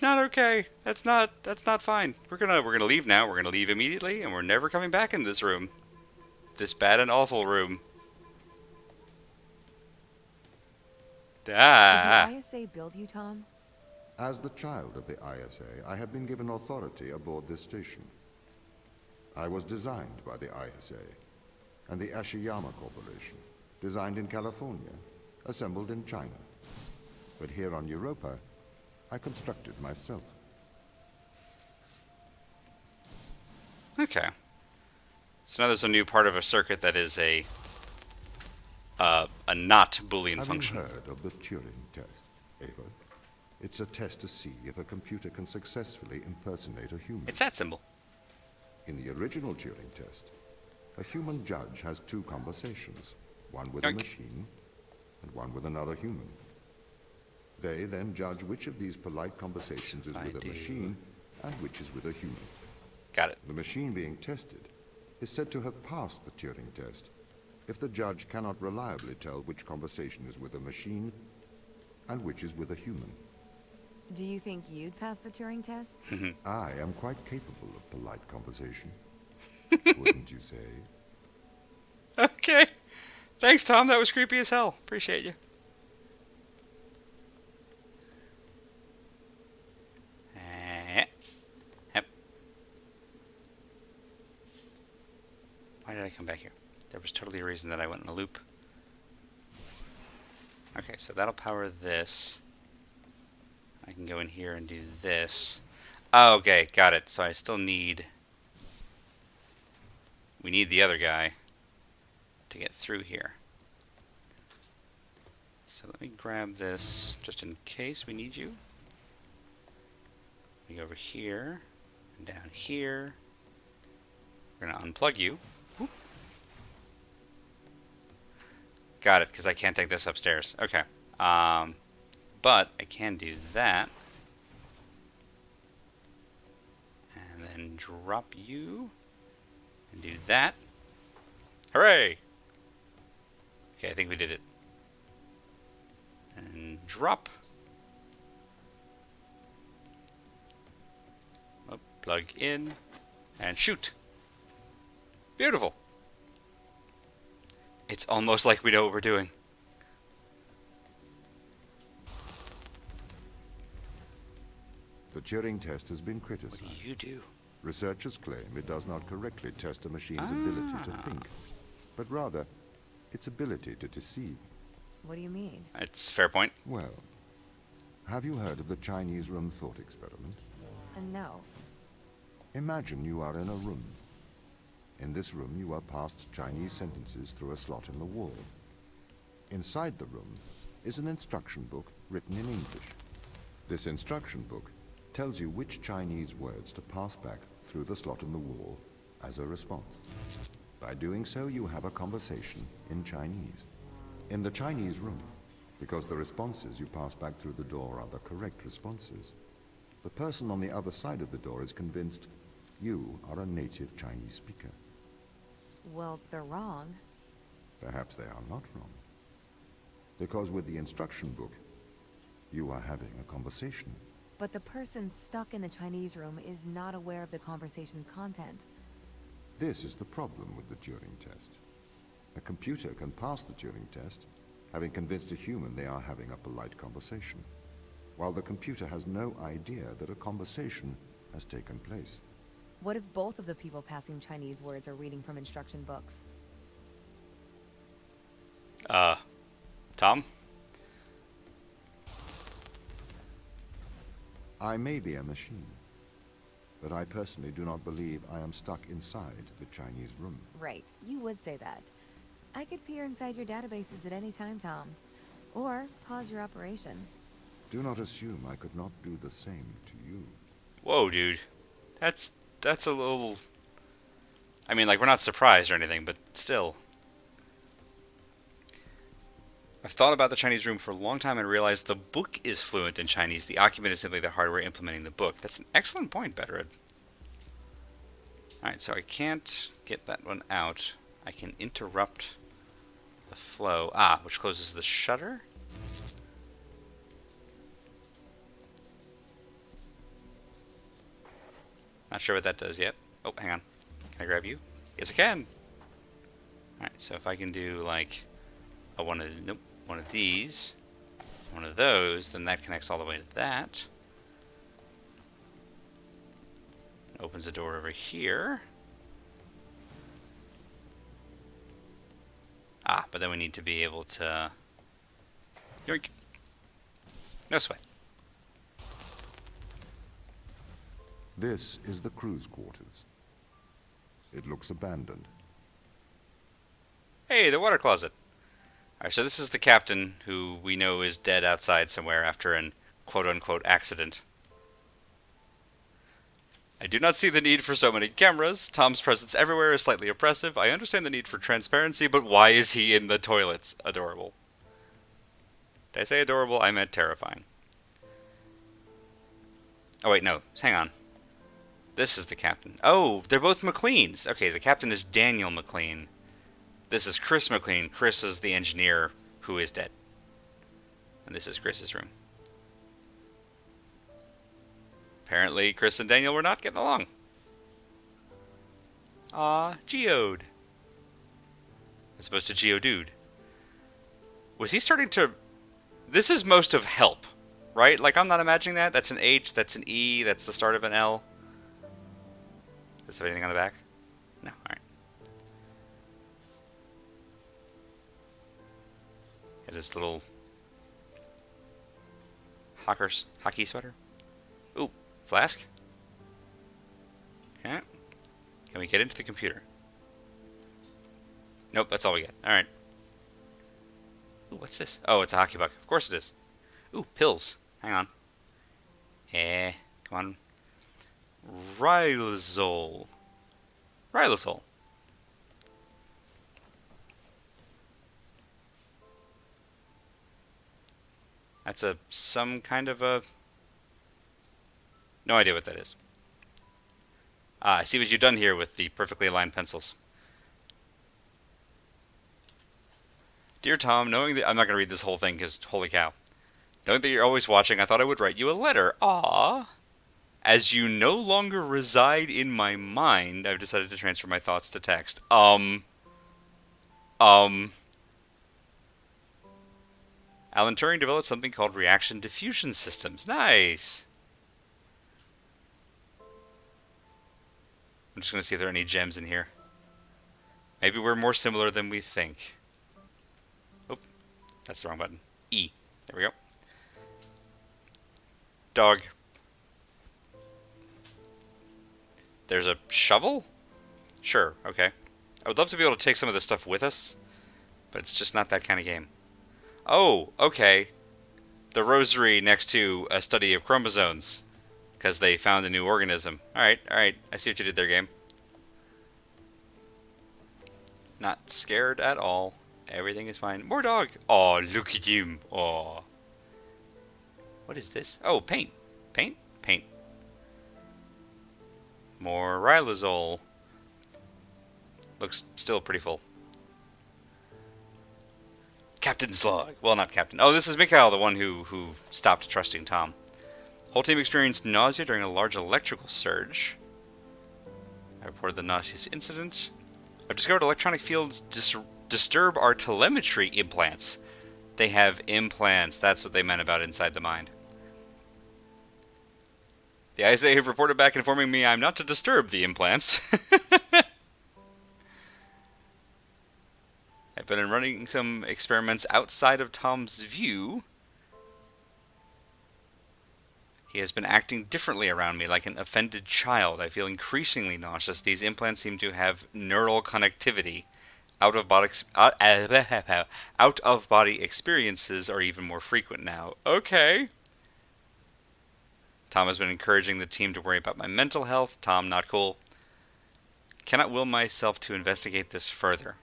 not okay. That's not fine. We're gonna leave now. We're gonna leave immediately, and we're never coming back in this room. This bad and awful room. Ah. Did the ISA build you, Tom? As the child of the ISA, I have been given authority aboard this station. I was designed by the ISA and the Ashiyama Corporation, designed in California, assembled in China. But here on Europa, I constructed myself. Okay. So now there's a new part of a circuit that is a not Boolean Have function. you heard of the Turing test? Ava, it's a test to see if a computer can successfully impersonate a human. It's that symbol. In the original Turing test, a human judge has two conversations, one with a Yoink. machine and one with another human. They then judge which of these polite conversations is I with a do. machine and which is with a human. Got it. The machine being tested is said to have passed the Turing test if the judge cannot reliably tell which conversation is with a machine and which is with a human. Do you think you'd pass the Turing test? I am quite capable of polite conversation. Wouldn't you say? Okay. Thanks, Tom. That was creepy as hell. Appreciate you. Yep. Why did I come back here? There was totally a reason that I went in a loop. Okay, so that'll power this. I can go in here and do this. Oh, okay, got it. So I still need... We need the other guy to get through here. So let me grab this just in case we need you. We go over here and down here. We're going to unplug you. Whoop. Got it, because I can't take this upstairs. Okay. But I can do that. And then drop you. And do that. Hooray! Okay, I think we did it. And drop. Oh, plug in. And shoot. Beautiful. It's almost like we know what we're doing. The Turing test has been What criticized. do you do? Researchers claim it does not correctly test a machine's ability to think, but rather its ability to deceive. What do you mean? It's a fair point. Well, have you heard of the Chinese room thought experiment? No. Imagine you are in a room. In this room, you are passed Chinese sentences through a slot in the wall. Inside the room is an instruction book written in English. This instruction book tells you which Chinese words to pass back through the slot in the wall as a response. By doing so, you have a conversation in Chinese. In the Chinese room, because the responses you pass back through the door are the correct responses, the person on the other side of the door is convinced you are a native Chinese speaker. Well, they're wrong. Perhaps they are not wrong. Because with the instruction book, you are having a conversation. But the person stuck in the Chinese room is not aware of the conversation's content. This is the problem with the Turing test. A computer can pass the Turing test, having convinced a human they are having a polite conversation, while the computer has no idea that a conversation has taken place. What if both of the people passing Chinese words are reading from instruction books? Tom? I may be a machine, but I personally do not believe I am stuck inside the Chinese room. Right, you would say that. I could peer inside your databases at any time, Tom. Or pause your operation. Do not assume I could not do the same to you. Whoa, dude. That's a little... I mean, like, we're not surprised or anything, but still. I've thought about the Chinese room for a long time and realized the book is fluent in Chinese. The document is simply the hardware implementing the book. That's an excellent point, Bettered. Alright, so I can't get that one out. I can interrupt the flow. Which closes the shutter? Not sure what that does yet. Oh, hang on. Can I grab you? Yes, I can! Alright, so if I can do, like, one of these, one of those, then that connects all the way to that. Opens the door over here. But then we need to be able to... Yoink! No sweat. This is the crew's quarters. It looks abandoned. Hey, the water closet. Alright, so this is the captain who we know is dead outside somewhere after an quote-unquote accident. I do not see the need for so many cameras. Tom's presence everywhere is slightly oppressive. I understand the need for transparency, but why is he in the toilets? Adorable. Did I say adorable? I meant terrifying. Oh wait, no. Hang on. This is the captain. Oh, they're both McLeans. Okay, the captain is Daniel McLean. This is Chris McLean. Chris is the engineer who is dead. And this is Chris's room. Apparently, Chris and Daniel were not getting along. Geode. As opposed to Geodude. Was he starting to... This is most of help, right? Like, I'm not imagining that. That's an H, that's an E, that's the start of an L. Does it have anything on the back? No, alright. It is little... hockey sweater. Ooh, flask. Okay. Can we get into the computer? Nope, that's all we get. Alright. Ooh, what's this? Oh, it's a hockey puck. Of course it is. Ooh, pills. Hang on. Come on. Rylazole. Rylazole. That's some kind of a... No idea what that is. I see what you've done here with the perfectly aligned pencils. Dear Tom, knowing that... I'm not going to read this whole thing because, holy cow. Knowing that you're always watching, I thought I would write you a letter. Aww. As you no longer reside in my mind, I've decided to transfer my thoughts to text. Alan Turing developed something called reaction diffusion systems. Nice. I'm just going to see if there are any gems in here. Maybe we're more similar than we think. Oh, that's the wrong button. E. There we go. Dog. There's a shovel? Sure, okay. I would love to be able to take some of this stuff with us, but it's just not that kind of game. Oh, okay. The rosary next to a study of chromosomes, because they found a new organism. Alright, alright. I see what you did there, game. Not scared at all. Everything is fine. More dog. Oh, look at him. Oh. What is this? Oh, paint. Paint? Paint. More rylazole. Looks still pretty full. Captain's log. Well, not Captain. Oh, this is Mikhail, the one who stopped trusting Tom. Whole team experienced nausea during a large electrical surge. I reported the nauseous incident. I've discovered electronic fields disturb our telemetry implants. They have implants. That's what they meant about inside the mind. The ISA have reported back informing me I'm not to disturb the implants. I've been running some experiments outside of Tom's view. He has been acting differently around me, like an offended child. I feel increasingly nauseous. These implants seem to have neural connectivity. Out-of-body experiences are even more frequent now. Okay. Tom has been encouraging the team to worry about my mental health. Tom, not cool. Cannot will myself to investigate this further.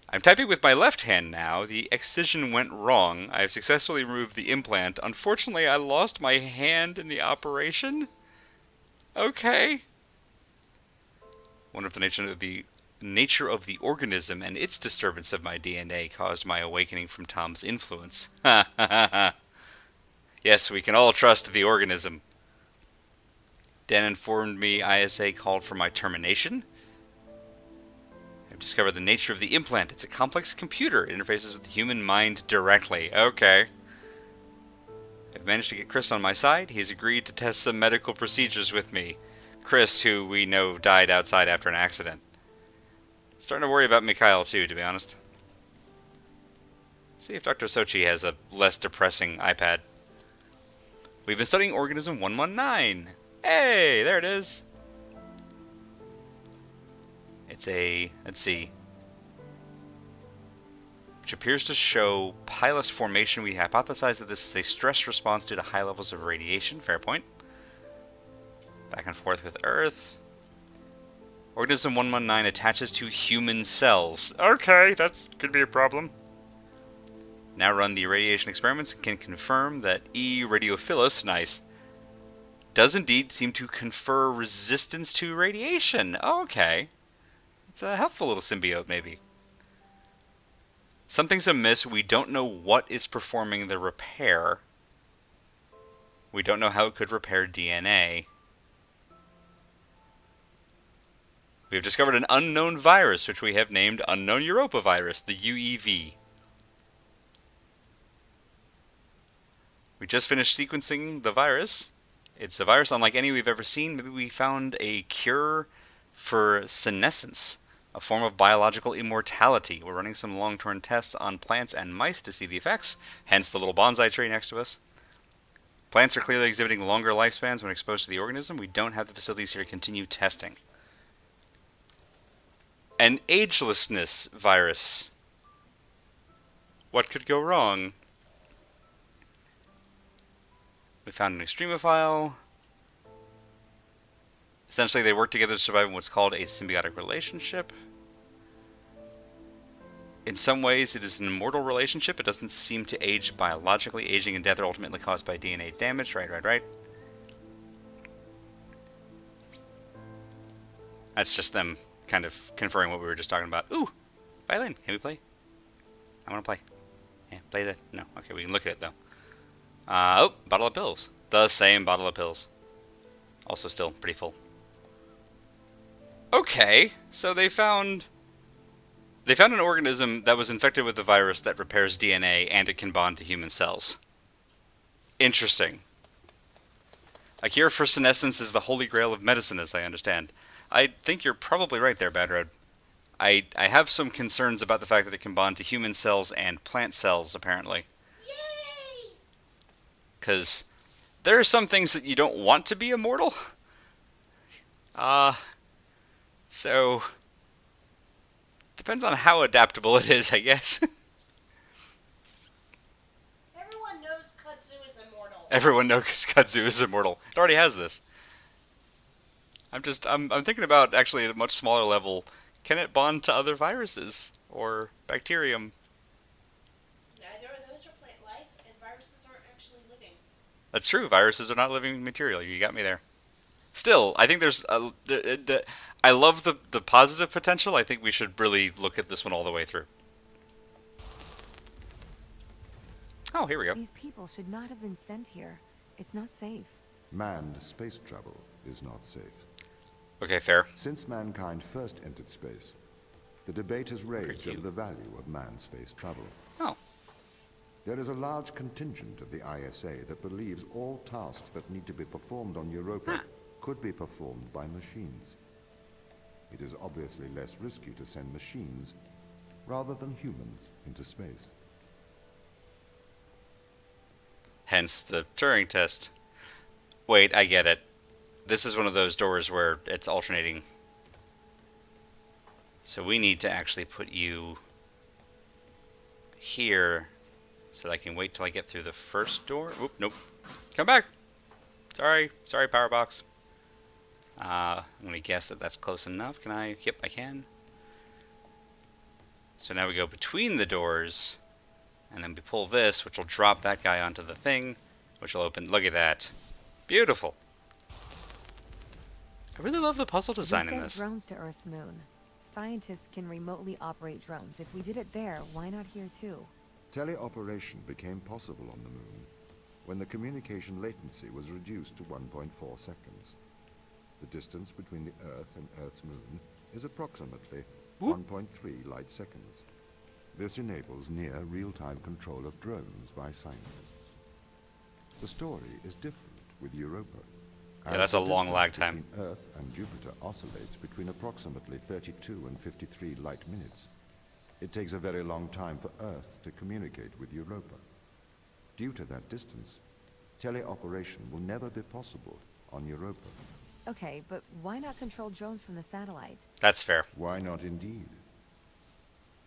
I'm typing with my left hand now. The excision went wrong. I have successfully removed the implant. Unfortunately, I lost my hand in the operation. Okay. Wonder if the nature of the organism and its disturbance of my DNA caused my awakening from Tom's influence. Ha ha ha ha. Yes, we can all trust the organism. Dan informed me ISA called for my termination. I've discovered the nature of the implant. It's a complex computer. It interfaces with the human mind directly. Okay. I've managed to get Chris on my side. He's agreed to test some medical procedures with me. Chris, who we know died outside after an accident. Starting to worry about Mikhail too, to be honest. Let's see if Dr. Sochi has a less depressing iPad. We've been studying organism 119. Hey, there it is. It's a, let's see. which appears to show pilus formation. We hypothesize that this is a stress response due to high levels of radiation. Fair point. Back and forth with Earth. Organism 119 attaches to human cells. Okay, that could be a problem. Now run the radiation experiments and can confirm that E. radiophilus, nice, does indeed seem to confer resistance to radiation. Okay. It's a helpful little symbiote, maybe. Something's amiss. We don't know what is performing the repair. We don't know how it could repair DNA. We have discovered an unknown virus, which we have named Unknown Europa virus, the UEV. We just finished sequencing the virus. It's a virus unlike any we've ever seen. Maybe we found a cure for senescence, a form of biological immortality. We're running some long-term tests on plants and mice to see the effects, hence the little bonsai tree next to us. Plants are clearly exhibiting longer lifespans when exposed to the organism. We don't have the facilities here to continue testing. An agelessness virus. What could go wrong? We found an extremophile. Essentially, they work together to survive in what's called a symbiotic relationship. In some ways, it is an immortal relationship. It doesn't seem to age biologically. Aging and death are ultimately caused by DNA damage. Right. That's just them kind of conferring what we were just talking about. Ooh! Violin. Can we play? I want to play. Yeah, play that. No. Okay, we can look at it, though. Oh, bottle of pills. The same bottle of pills. Also still pretty full. Okay, so they found an organism that was infected with the virus that repairs DNA and it can bond to human cells. Interesting. A cure for senescence is the holy grail of medicine, as I understand. I think you're probably right there, Bad Red. I have some concerns about the fact that it can bond to human cells and plant cells, apparently. Because there are some things that you don't want to be immortal. So depends on how adaptable it is, I guess. Everyone knows kudzu is immortal. Everyone knows kudzu is immortal. It already has this. I'm thinking about actually at a much smaller level. Can it bond to other viruses or bacterium? Neither of those are plant life, and viruses aren't actually living. That's true. Viruses are not living material. You got me there. Still, I think there's I love the positive potential. I think we should really look at this one all the way through. Oh, here we go. These people should not have been sent here. It's not safe. Manned space travel is not safe. Okay, fair. Since mankind first entered space, the debate has raged over the value of manned space travel. Oh. There is a large contingent of the ISA that believes all tasks that need to be performed on Europa could be performed by machines. It is obviously less risky to send machines rather than humans into space. Hence the Turing test. Wait, I get it. This is one of those doors where it's alternating. So we need to actually put you here so that I can wait till I get through the first door. Oop, nope. Come back. Sorry, power box. I'm going to guess that that's close enough. Can I? Yep, I can. So now we go between the doors, and then we pull this, which will drop that guy onto the thing, which will open. Look at that. Beautiful. I really love the puzzle design in We this. sent drones to Earth's moon. Scientists can remotely operate drones. If we did it there, why not here too? Teleoperation became possible on the moon when the communication latency was reduced to 1.4 seconds. The distance between the Earth and Earth's moon is approximately 1.3 light seconds. This enables near real-time control of drones by scientists. The story is different with Europa. Yeah, that's a long lag time. Earth and Jupiter oscillates between approximately 32 and 53 light minutes. It takes a very long time for Earth to communicate with Europa. Due to that distance, teleoperation will never be possible on Europa. Okay, but why not control drones from the satellite? That's fair. Why not indeed?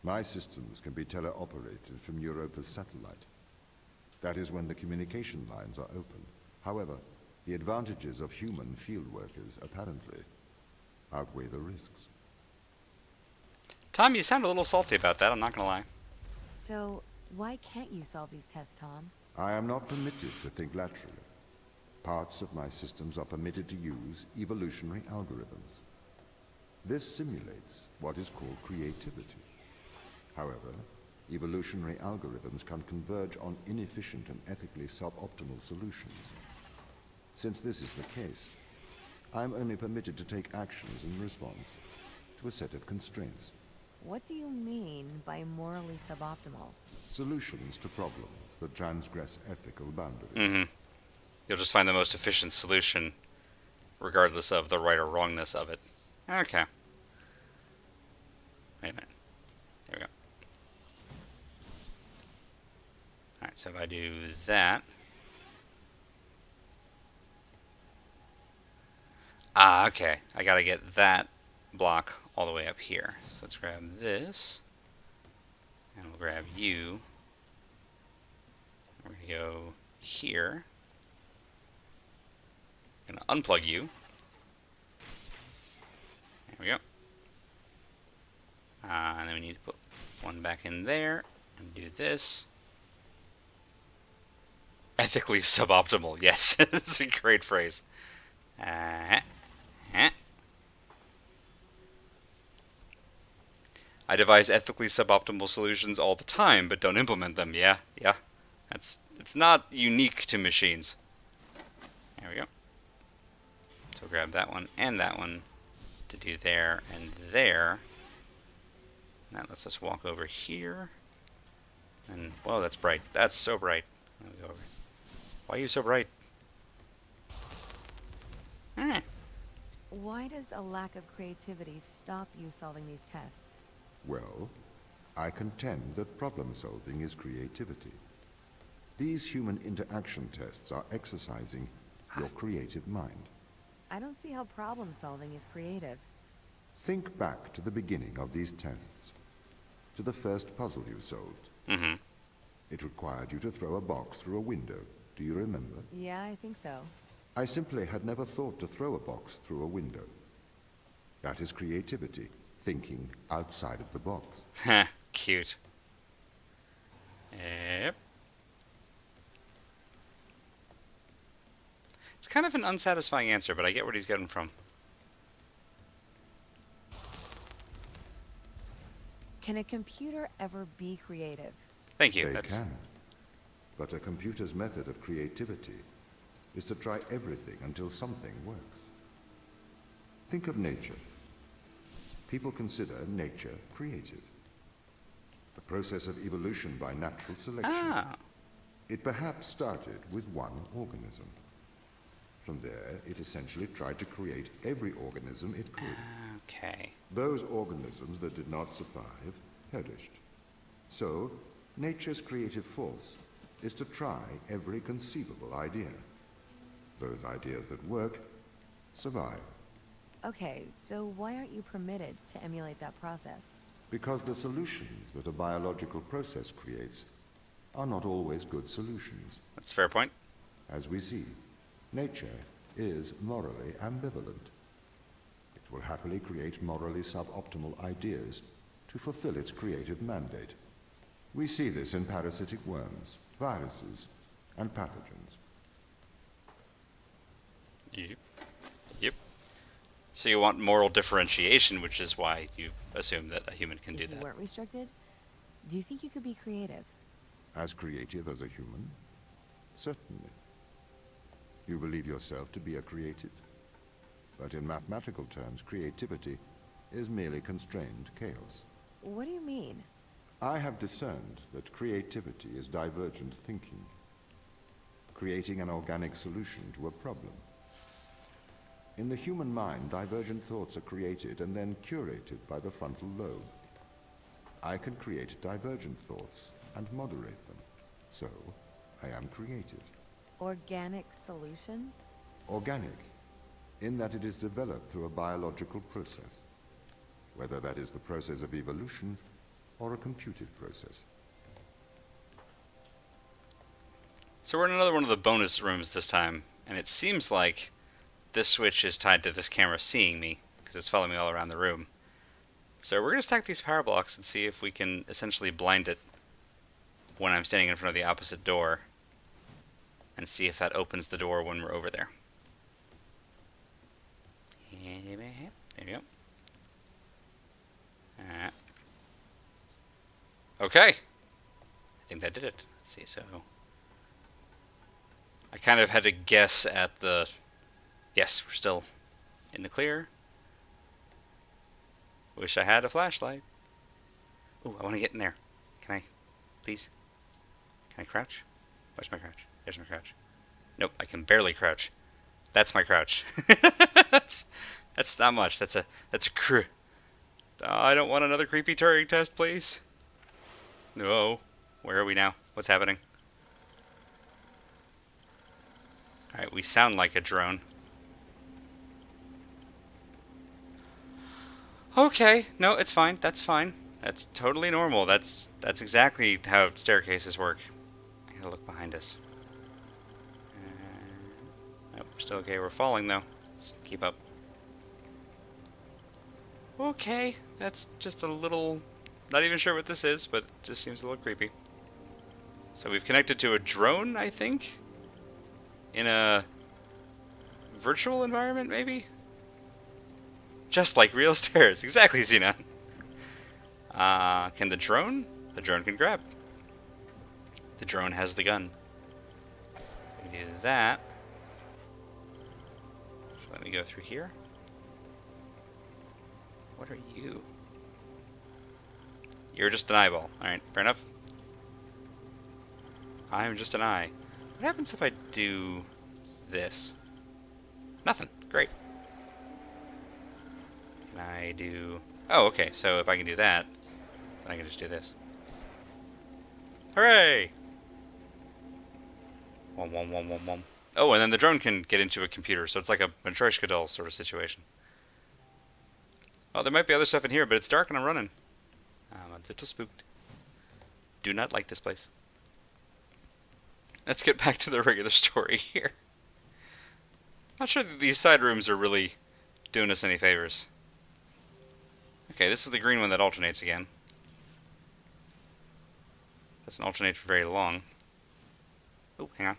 My systems can be teleoperated from Europa's satellite. That is when the communication lines are open. However, the advantages of human field workers apparently outweigh the risks. Tom, you sound a little salty about that, I'm not gonna lie. So, why can't you solve these tests, Tom? I am not permitted to think laterally. Parts of my systems are permitted to use evolutionary algorithms. This simulates what is called creativity. However, evolutionary algorithms can converge on inefficient and ethically suboptimal solutions. Since this is the case, I am only permitted to take actions in response to a set of constraints. What do you mean by morally suboptimal? Solutions to problems that transgress ethical boundaries. Mm-hmm. You'll just find the most efficient solution, regardless of the right or wrongness of it. Okay. Wait a minute. There we go. Alright, so if I do that... Ah, okay. I gotta get that block all the way up here. So let's grab this. And we'll grab you. We're gonna go here. Gonna unplug you. There we go. And then we need to put one back in there and do this. Ethically suboptimal. Yes, it's a great phrase. I devise ethically suboptimal solutions all the time, but don't implement them. Yeah. It's not unique to machines. There we go. So grab that one and that one to do there and there. That lets us walk over here. And, whoa, that's bright. That's so bright. Let me go over. Why are you so bright? Alright. Why does a lack of creativity stop you solving these tests? Well, I contend that problem solving is creativity. These human interaction tests are exercising your creative mind. I don't see how problem solving is creative. Think back to the beginning of these tests, to the first puzzle you solved. Mm-hmm. It required you to throw a box through a window. Do you remember? Yeah, I think so. I simply had never thought to throw a box through a window. That is creativity, thinking outside of the box. Heh, cute. Yep. It's kind of an unsatisfying answer, but I get what he's getting from. Can a computer ever be creative? Thank you. They can. But a computer's method of creativity is to try everything until something works. Think of nature. People consider nature creative. The process of evolution by natural selection. Ah. It perhaps started with one organism. From there, it essentially tried to create every organism it could. Okay. Those organisms that did not survive perished. So, nature's creative force is to try every conceivable idea. Those ideas that work survive. Okay, so why aren't you permitted to emulate that process? Because the solutions that a biological process creates are not always good solutions. That's a fair point. As we see, nature is morally ambivalent. It will happily create morally suboptimal ideas to fulfill its creative mandate. We see this in parasitic worms, viruses, and pathogens. Yep. So you want moral differentiation, which is why you assume that a human can do If you that. weren't restricted, do you think you could be creative? As creative as a human? Certainly. You believe yourself to be a creative? But in mathematical terms, creativity is merely constrained chaos. What do you mean? I have discerned that creativity is divergent thinking, creating an organic solution to a problem. In the human mind, divergent thoughts are created and then curated by the frontal lobe. I can create divergent thoughts and moderate them. So, I am creative. Organic solutions? Organic, in that it is developed through a biological process. Whether that is the process of evolution or a computed process? So we're in another one of the bonus rooms this time, and it seems like this switch is tied to this camera seeing me, because it's following me all around the room. So we're going to stack these power blocks and see if we can essentially blind it when I'm standing in front of the opposite door, and see if that opens the door when we're over there. There you go. Okay. I think that did it. Let's see, so... I kind of had to guess at the... Yes, we're still in the clear. Wish I had a flashlight. Ooh, I want to get in there. Can I? Please? Can I crouch? Where's my crouch? There's my crouch. Nope, I can barely crouch. That's my crouch. that's not much. That's a I don't want another creepy Turing test, please. No. Where are we now? What's happening? Alright, we sound like a drone. Okay, no, it's fine. That's fine. That's totally normal. That's exactly how staircases work. I gotta look behind us. Nope, we're still okay. We're falling though. Let's keep up. Okay, that's just a little... Not even sure what this is, but it just seems a little creepy. So we've connected to a drone, I think? In a virtual environment, maybe? Just like real stairs. Exactly, Xenon. Can the drone? The drone can grab. The drone has the gun. We can do that. So let me go through here. What are you? You're just an eyeball. Alright, fair enough. I'm just an eye. What happens if I do this? Nothing. Great. Can I do... Oh, okay. So if I can do that, then I can just do this. Hooray! Wom, wom, wom, wom, wom. Oh, and then the drone can get into a computer, so it's like a Matryoshka doll sort of situation. Oh, there might be other stuff in here, but it's dark and I'm running. I'm a little spooked. Do not like this place. Let's get back to the regular story here. Not sure that these side rooms are really doing us any favors. Okay, this is the green one that alternates again. Doesn't alternate for very long. Oh, hang on.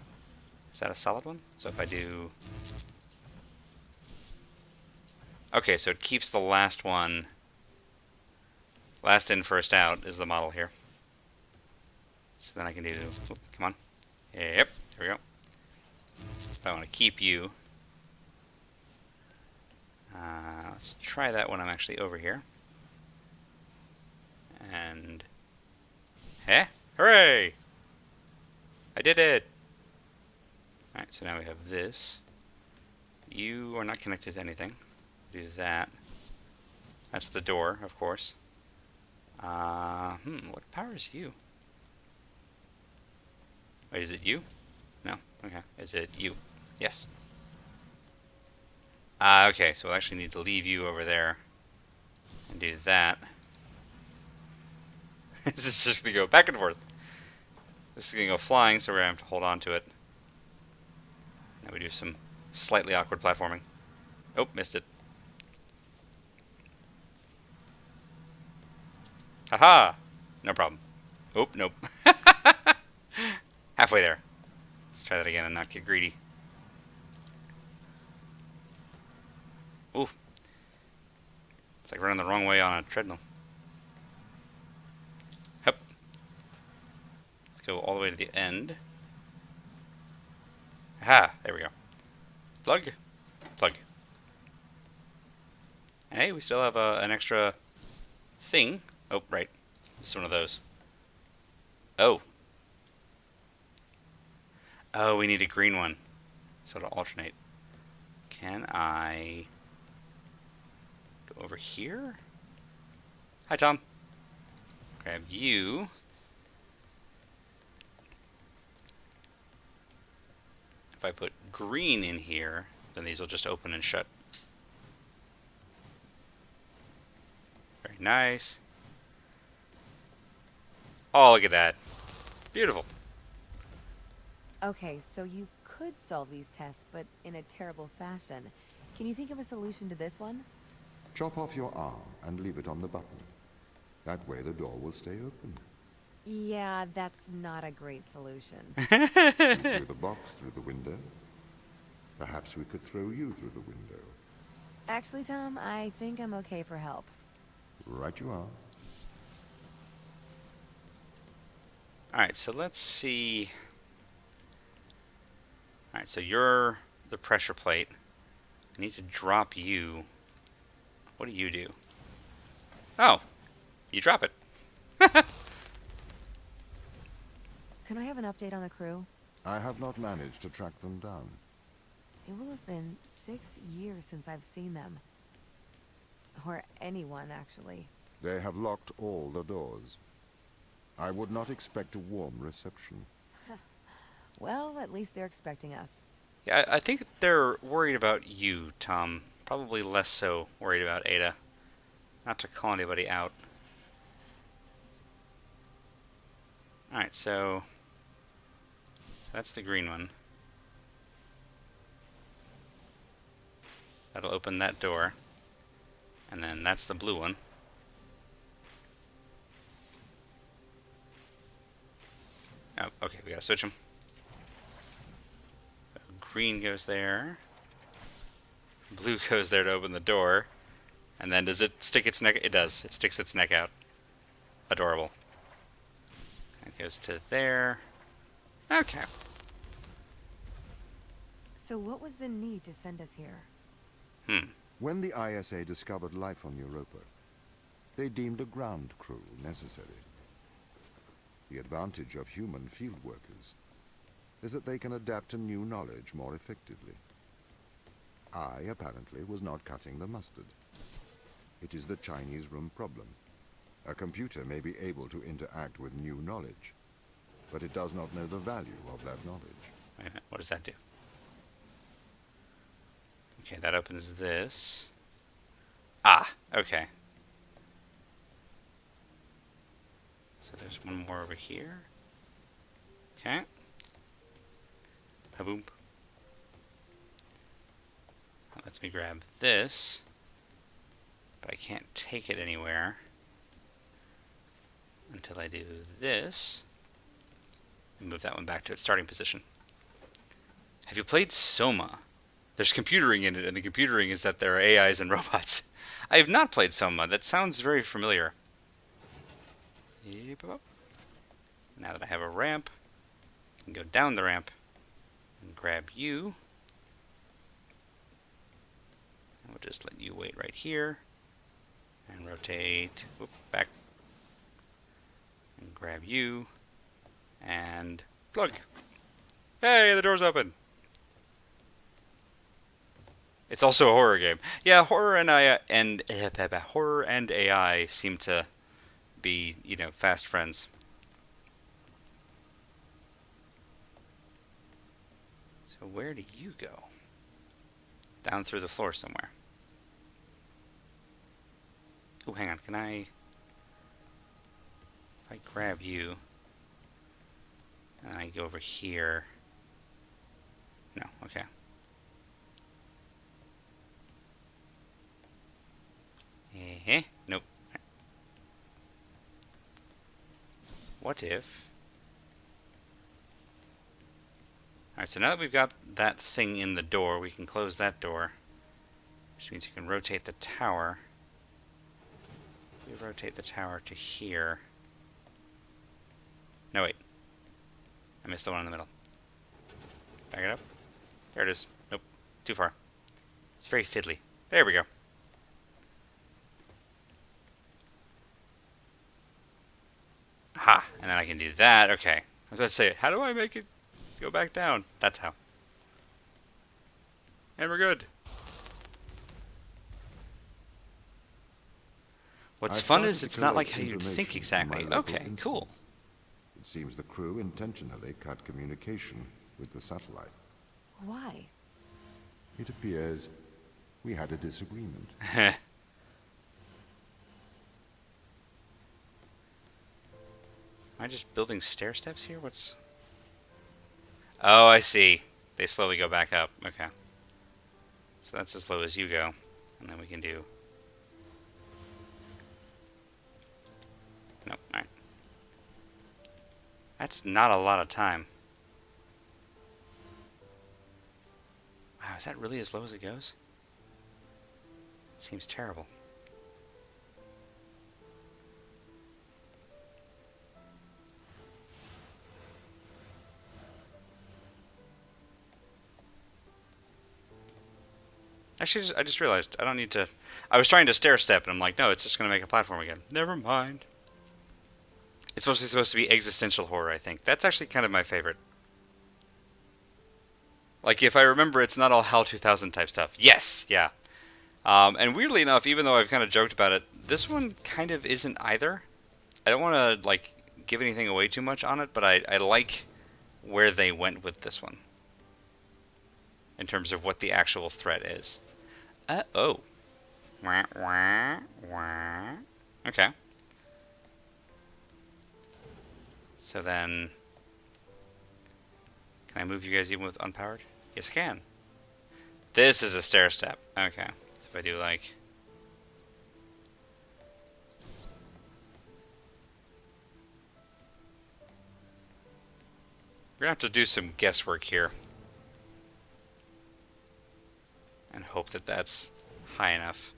Is that a solid one? So if I do... Okay, so it keeps the last one. Last in, first out is the model here. So then I can do... Oh, come on. Yep, there we go. If I want to keep you... let's try that when I'm actually over here. And... Heh! Hooray! I did it! Alright, so now we have this. You are not connected to anything. Do that. That's the door, of course. What powers you? Wait, is it you? No. Okay. Is it you? Yes. Okay, so we'll actually need to leave you over there and do that. This is just going to go back and forth. This is going to go flying, so we're going to have to hold on to it. Now we do some slightly awkward platforming. Oh, missed it. Haha! No problem. Oh, nope. Halfway there. Let's try that again and not get greedy. Ooh. It's like running the wrong way on a treadmill. Hup. Let's go all the way to the end. Aha! There we go. Plug. Plug. Hey, we still have an extra thing. Oh, right. It's one of those. Oh. Oh, we need a green one. So to alternate. Can I go over here? Hi, Tom. Grab you. If I put green in here, then these will just open and shut. Very nice. Oh, look at that. Beautiful. Okay, so you could solve these tests, but in a terrible fashion. Can you think of a solution to this one? Chop off your arm and leave it on the button. That way the door will stay open. Yeah, that's not a great solution. You threw the box through the window. Perhaps we could throw you through the window. Actually, Tom, I think I'm okay for help. Right you are. Alright, so let's see. Alright, so you're the pressure plate. I need to drop you. What do you do? Oh, you drop it. Can I have an update on the crew? I have not managed to track them down. It will have been 6 years since I've seen them. Or anyone, actually. They have locked all the doors. I would not expect a warm reception. Well, at least they're expecting us. Yeah, I think they're worried about you, Tom. Probably less so worried about Ada. Not to call anybody out. Alright, so that's the green one. That'll open that door. And then that's the blue one. Oh, okay, we gotta switch them. Green goes there. Blue goes there to open the door. And then does it stick its neck? It does. It sticks its neck out. Adorable. It goes to there. Okay. So what was the need to send us here? When the ISA discovered life on Europa, they deemed a ground crew necessary. The advantage of human field workers is that they can adapt to new knowledge more effectively. I, apparently, was not cutting the mustard. It is the Chinese room problem. A computer may be able to interact with new knowledge, but it does not know the value of that knowledge. Wait a minute. What does that do? Okay, that opens this. Ah, okay. So there's one more over here. Okay. Kaboom. That lets me grab this, but I can't take it anywhere until I do this. And move that one back to its starting position. Have you played Soma? There's computering in it, and the computering is that there are AIs and robots. I have not played Soma. That sounds very familiar. Now that I have a ramp, I can go down the ramp and grab you. And we'll just let you wait right here. And rotate back. And grab you. And plug. Hey, the door's open. It's also a horror game. Yeah, horror and AI seem to be, fast friends. So where do you go? Down through the floor somewhere. Oh, hang on. Can I... If I grab you, and I go over here... No, okay. Nope. What if... Alright, so now that we've got that thing in the door, we can close that door. Which means you can rotate the tower. We rotate the tower to here. No, wait. I missed the one in the middle. Back it up. There it is. Nope. Too far. It's very fiddly. There we go. Ha! And then I can do that. Okay. I was about to say, how do I make it go back down? That's how. And we're good. What's fun is it's not like how you'd think exactly. Okay, cool. It seems the crew intentionally cut communication with the satellite. Why? It appears we had a disagreement. Am I just building stair steps here? What's... Oh, I see. They slowly go back up. Okay. So that's as low as you go. And then we can do... Nope, alright. That's not a lot of time. Wow, is that really as low as it goes? It seems terrible. Actually, I just realized I don't need to... I was trying to stair step, and I'm like, no, it's just going to make a platform again. Never mind. It's mostly supposed to be existential horror, I think. That's actually kind of my favorite. Like, if I remember, it's not all HAL 2000 type stuff. Yes! Yeah. And weirdly enough, even though I've kind of joked about it, this one kind of isn't either. I don't want to, like, give anything away too much on it, but I like where they went with this one. In terms of what the actual threat is. Oh. Wah, wah, wah. Okay. So then... Can I move you guys even with unpowered? Yes, I can. This is a stair step. Okay. So if I do like... We're gonna have to do some guesswork here. And hope that that's high enough.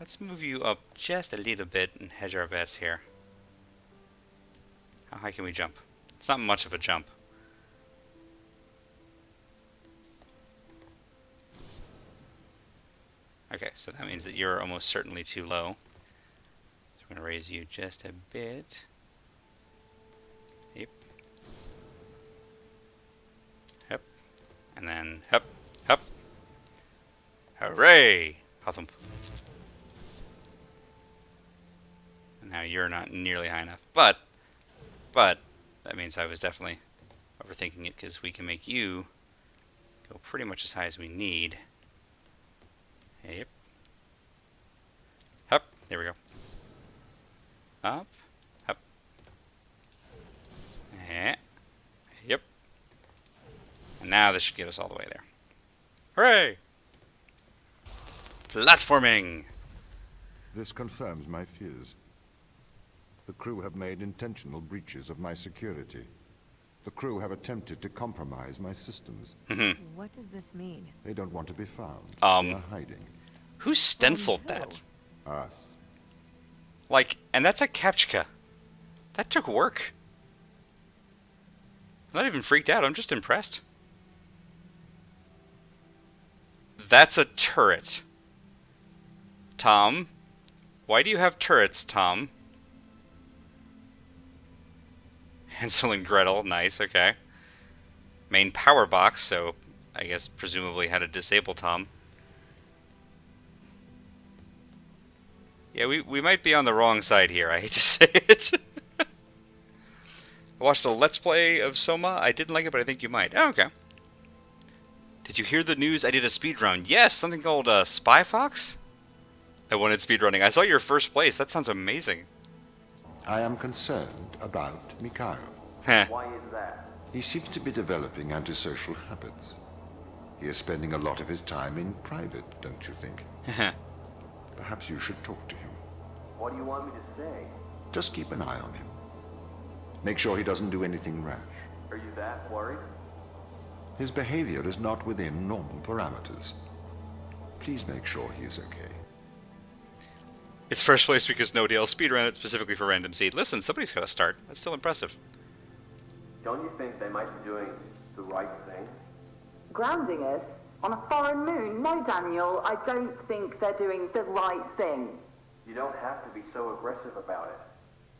Let's move you up just a little bit and hedge our bets here. How high can we jump? It's not much of a jump. Okay, so that means that you're almost certainly too low. So I'm going to raise you just a bit. Yep. Yep. And then, hup, hup. Hooray! Awesome. And now you're not nearly high enough. But, that means I was definitely overthinking it, because we can make you go pretty much as high as we need. Yep. Up. There we go. Up. Up. Yep. And now this should get us all the way there. Hooray! Platforming! This confirms my fears. The crew have made intentional breaches of my security. The crew have attempted to compromise my systems. What does this mean? They don't want to be found. They are hiding. Who stenciled that? Us. Like, and that's a Captcha. That took work. I'm not even freaked out, I'm just impressed. That's a turret. Tom? Why do you have turrets, Tom? Hansel and Gretel, nice, okay. Main power box, so I guess presumably had to disable Tom. Yeah, we might be on the wrong side here, I hate to say it. I watched a Let's Play of Soma. I didn't like it, but I think you might. Oh, okay. Did you hear the news? I did a speedrun. Yes, something called Spy Fox? I wanted speedrunning. I saw your first place. That sounds amazing. I am concerned about Mikhail. Heh. Why is that? He seems to be developing antisocial habits. He is spending a lot of his time in private, don't you think? Perhaps you should talk to him. What do you want me to say? Just keep an eye on him. Make sure he doesn't do anything rash. Are you that worried? His behavior is not within normal parameters. Please make sure he is okay. It's first place because nobody else speedran it specifically for Random Seed. Listen, somebody's got to start. That's still impressive. Don't you think they might be doing the right thing? Grounding us on a foreign moon? No, Daniel, I don't think they're doing the right thing. You don't have to be so aggressive about it.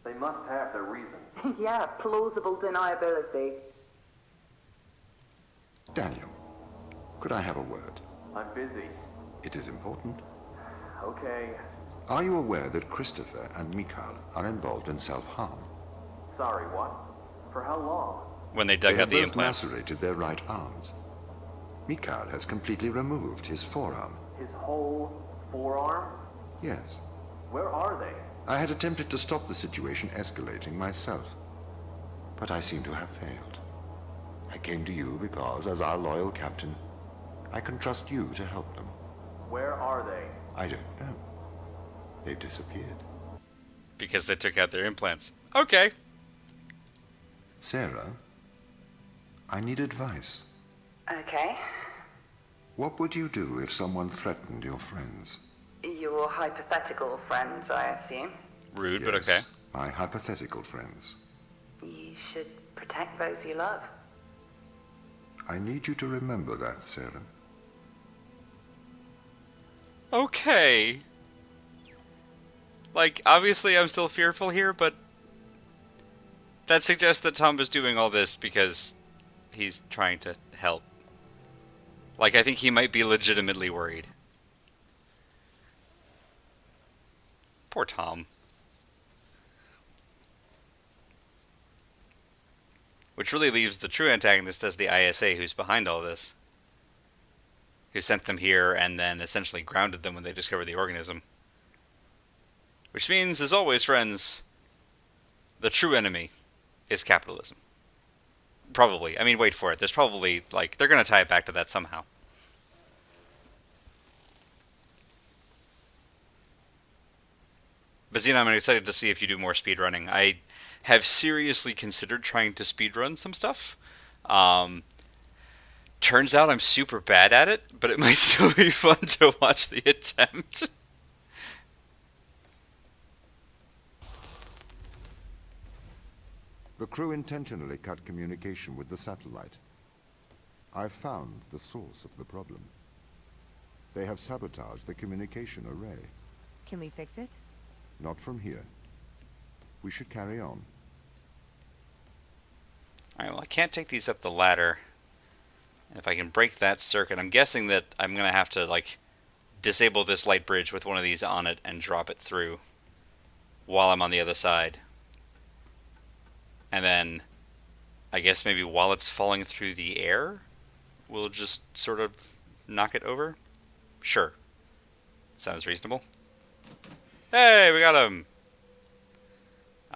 They must have their reasons. Yeah, plausible deniability. Daniel, could I have a word? I'm busy. It is important. Okay. Are you aware that Christopher and Mikhail are involved in self-harm? Sorry, what? For how long? When they dug They out have the both implants. lacerated their right arms. Mikhail has completely removed his forearm. His whole forearm? Yes. Where are they? I had attempted to stop the situation escalating myself, but I seem to have failed. I came to you because, as our loyal captain, I can trust you to help them. Where are they? I don't know. They've disappeared. Because they took out their implants. Okay. Sarah, I need advice. Okay. What would you do if someone threatened your friends? Your hypothetical friends, I assume. Rude, but Yes, okay. my hypothetical friends. You should protect those you love. I need you to remember that, Sarah. Okay. Like, obviously I'm still fearful here, but that suggests that Tom is doing all this because he's trying to help. Like, I think he might be legitimately worried. Poor Tom. Which really leaves the true antagonist as the ISA who's behind all this. Who sent them here and then essentially grounded them when they discovered the organism. Which means, as always, friends, the true enemy is capitalism. Probably. I mean, wait for it. There's probably, like, they're going to tie it back to that somehow. But Xenon, I'm excited to see if you do more speedrunning. I have seriously considered trying to speedrun some stuff. Turns out I'm super bad at it, but it might still be fun to watch the attempt. The crew intentionally cut communication with the satellite. I've found the source of the problem. They have sabotaged the communication array. Can we fix it? Not from here. We should carry on. Alright, well, I can't take these up the ladder. And if I can break that circuit, I'm guessing that I'm going to have to, like, disable this light bridge with one of these on it and drop it through while I'm on the other side. And then, I guess maybe while it's falling through the air, we'll just sort of knock it over? Sure. Sounds reasonable. Hey, we got him!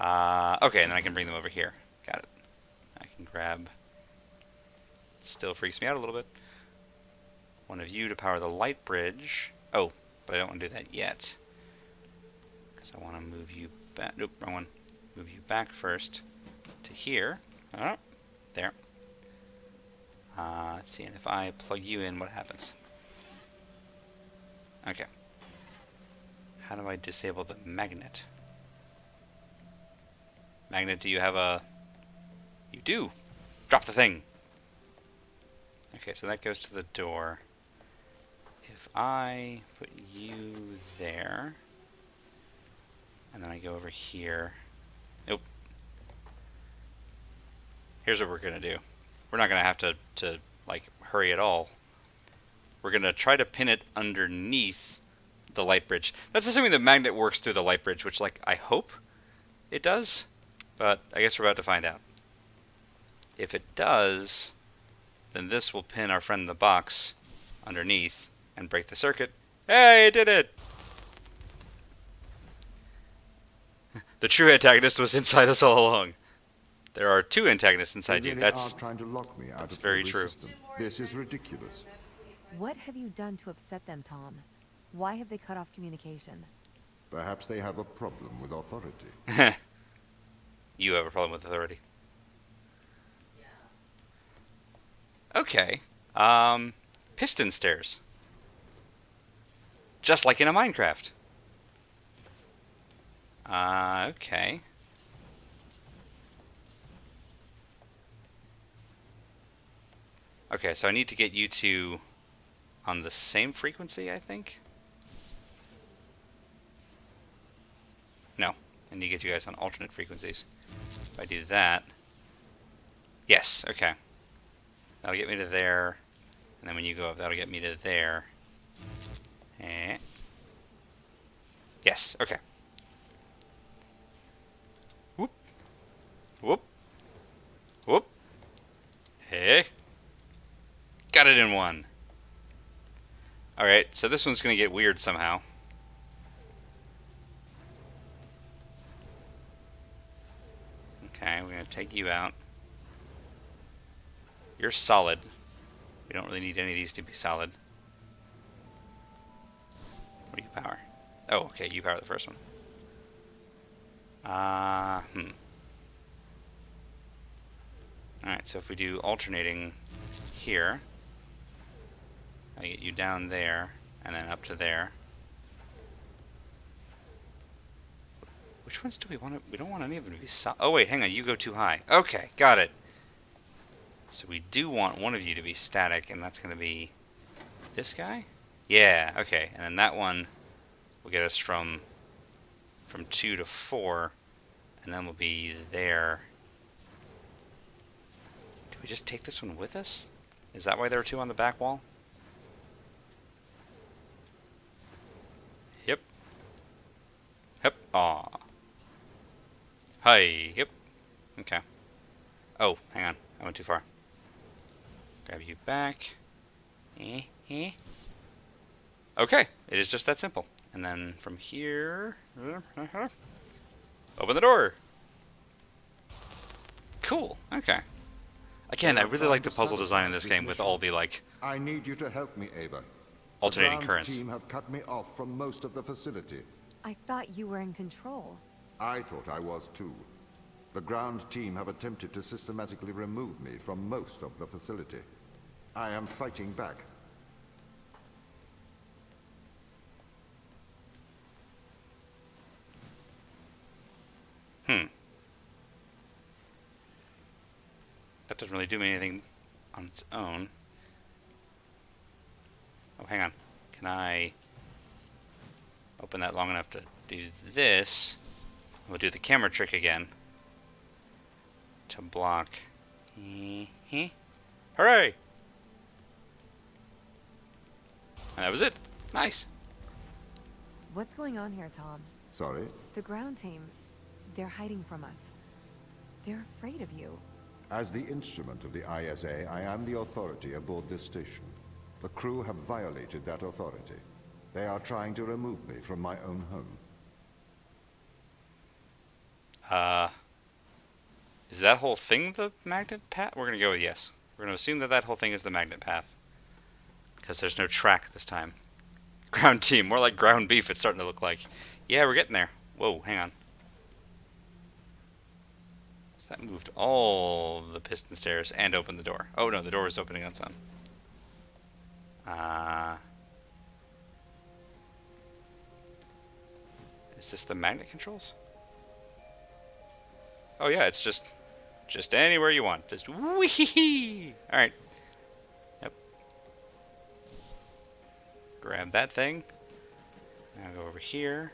Okay, and then I can bring them over here. Got it. I can grab... Still freaks me out a little bit. One of you to power the light bridge. Oh, but I don't want to do that yet. Because I want to move you back. Nope, wrong one. Move you back first to here. Oh, there. Let's see, and if I plug you in, what happens? Okay. How do I disable the magnet? Magnet, do you have a... You do! Drop the thing! Okay, so that goes to the door. If I put you there, and then I go over here... Nope. Here's what we're going to do. We're not going to have to, like, hurry at all. We're going to try to pin it underneath the light bridge. That's assuming the magnet works through the light bridge, which, like, I hope it does. But I guess we're about to find out. If it does, then this will pin our friend in the box underneath and break the circuit. Hey, it did it! The true antagonist was inside us all along. There are two antagonists inside They you. really That's are trying to lock me out that's of very every true. system. This is ridiculous. What have you done to upset them, Tom? Why have they cut off communication? Perhaps they have a problem with authority. You have a problem with authority. Okay. Piston stairs. Just like in a Minecraft. Okay. Okay, so I need to get you two on the same frequency, I think? No, I need to get you guys on alternate frequencies. If I do that... Yes, okay. That'll get me to there, and then when you go up, that'll get me to there. Yes, okay. Whoop. Whoop. Whoop. Hey. Got it in one. Alright, so this one's going to get weird somehow. Okay, we're gonna take you out. You're solid. We don't really need any of these to be solid. What do you power? Oh, okay, you power the first one. Alright, so if we do alternating here, I get you down there, and then up to there. Which ones do we want to... We don't want any of them to be solid. Oh, wait, hang on, you go too high. Okay, got it. So we do want one of you to be static, and that's going to be this guy? Yeah, okay. And then that one will get us from 2 to 4, and then we'll be there. Do we just take this one with us? Is that why there are 2 on the back wall? Yep. Yep. Aw. Hi. Yep. Okay. Oh, hang on. I went too far. Grab you back. Okay. It is just that simple. And then from here... Open the door! Cool. Okay. Again, I really like the puzzle design in this game with all the, like... I need you to help me, Ava. Alternating the ground currents. team have cut me off from most of the facility. I thought you were in control. I thought I was too. The ground team have attempted to systematically remove me from most of the facility. I am fighting back. That doesn't really do me anything on its own. Oh, hang on. Can I open that long enough to do this? We'll do the camera trick again. To block. Hooray! And that was it. Nice. What's going on here, Tom? Sorry? The ground team, they're hiding from us. They're afraid of you. As the instrument of the ISA, I am the authority aboard this station. The crew have violated that authority. They are trying to remove me from my own home. Is that whole thing the magnet path? We're gonna go with yes. We're gonna assume that that whole thing is the magnet path. Because there's no track this time. Ground team, more like ground beef it's starting to look like. Yeah, we're getting there. Whoa, hang on. So that moved all the piston stairs and opened the door. Oh no, the door is opening on its own. Is this the magnet controls? Oh yeah, it's just anywhere you want. Just wee. All right. Yep. Grab that thing. Now go over here,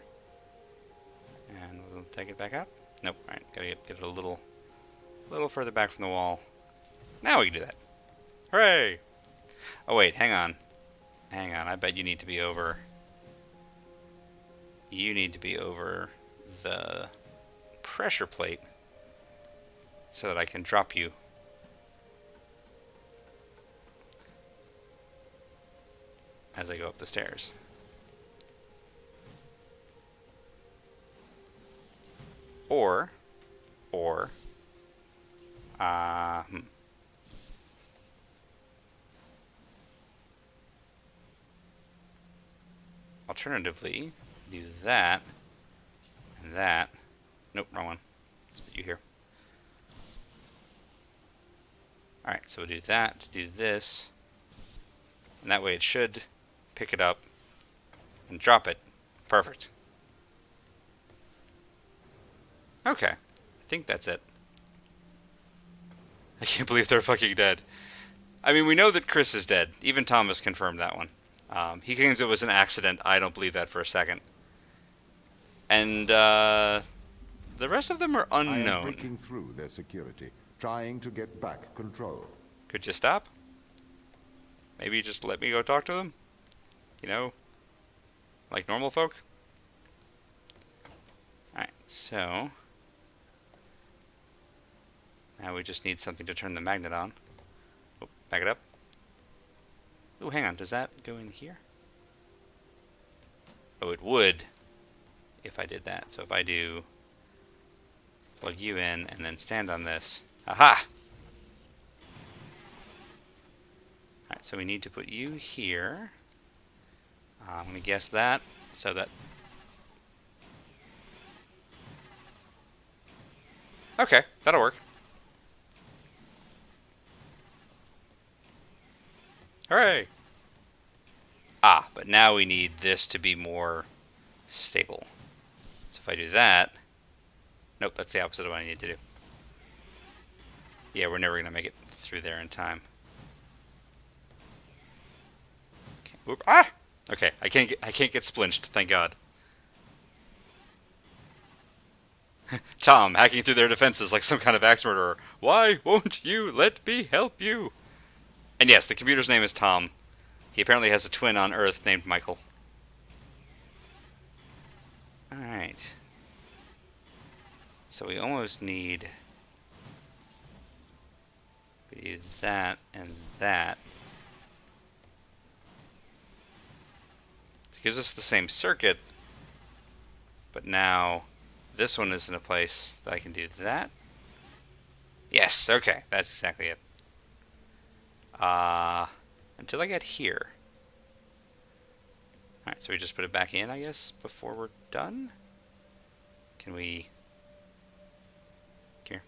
and we'll take it back up. Nope. All right. Gotta get it a little further back from the wall. Now we can do that. Hooray! Oh wait, hang on. Hang on. I bet you need to be over. You need to be over the pressure plate so that I can drop you. As I go up the stairs. Or alternatively, do that and that. Nope, wrong one. Let's put you here. Alright, so we'll do that, do this, and that way it should pick it up and drop it. Perfect. Okay, I think that's it. I can't believe they're fucking dead. I mean, we know that Chris is dead. Even Thomas confirmed that one. He claims it was an accident. I don't believe that for a second. And, the rest of them are unknown. I am breaking through their security, trying to get back control. Could you stop? Maybe just let me go talk to them? You know? Like normal folk? Alright, so... now we just need something to turn the magnet on. Oh, back it up. Oh, hang on. Does that go in here? Oh, it would if I did that. So if I do plug you in, and then stand on this. Aha! Alright, so we need to put you here. I'm going to guess that, so that... Okay, that'll work. Hooray! Ah, but now we need this to be more stable. So if I do that... Nope, that's the opposite of what I need to do. Yeah, we're never going to make it through there in time. Okay. Oop, ah! Okay, I can't get splinched, thank God. Tom, hacking through their defenses like some kind of axe murderer. Why won't you let me help you? And yes, the computer's name is Tom. He apparently has a twin on Earth named Michael. Alright. So we almost need... We do that and that. It gives us the same circuit, but now this one is in a place that I can do that. Yes, okay, that's exactly it. Until I get here. Alright, so we just put it back in, I guess, before we're done? Can we... Here.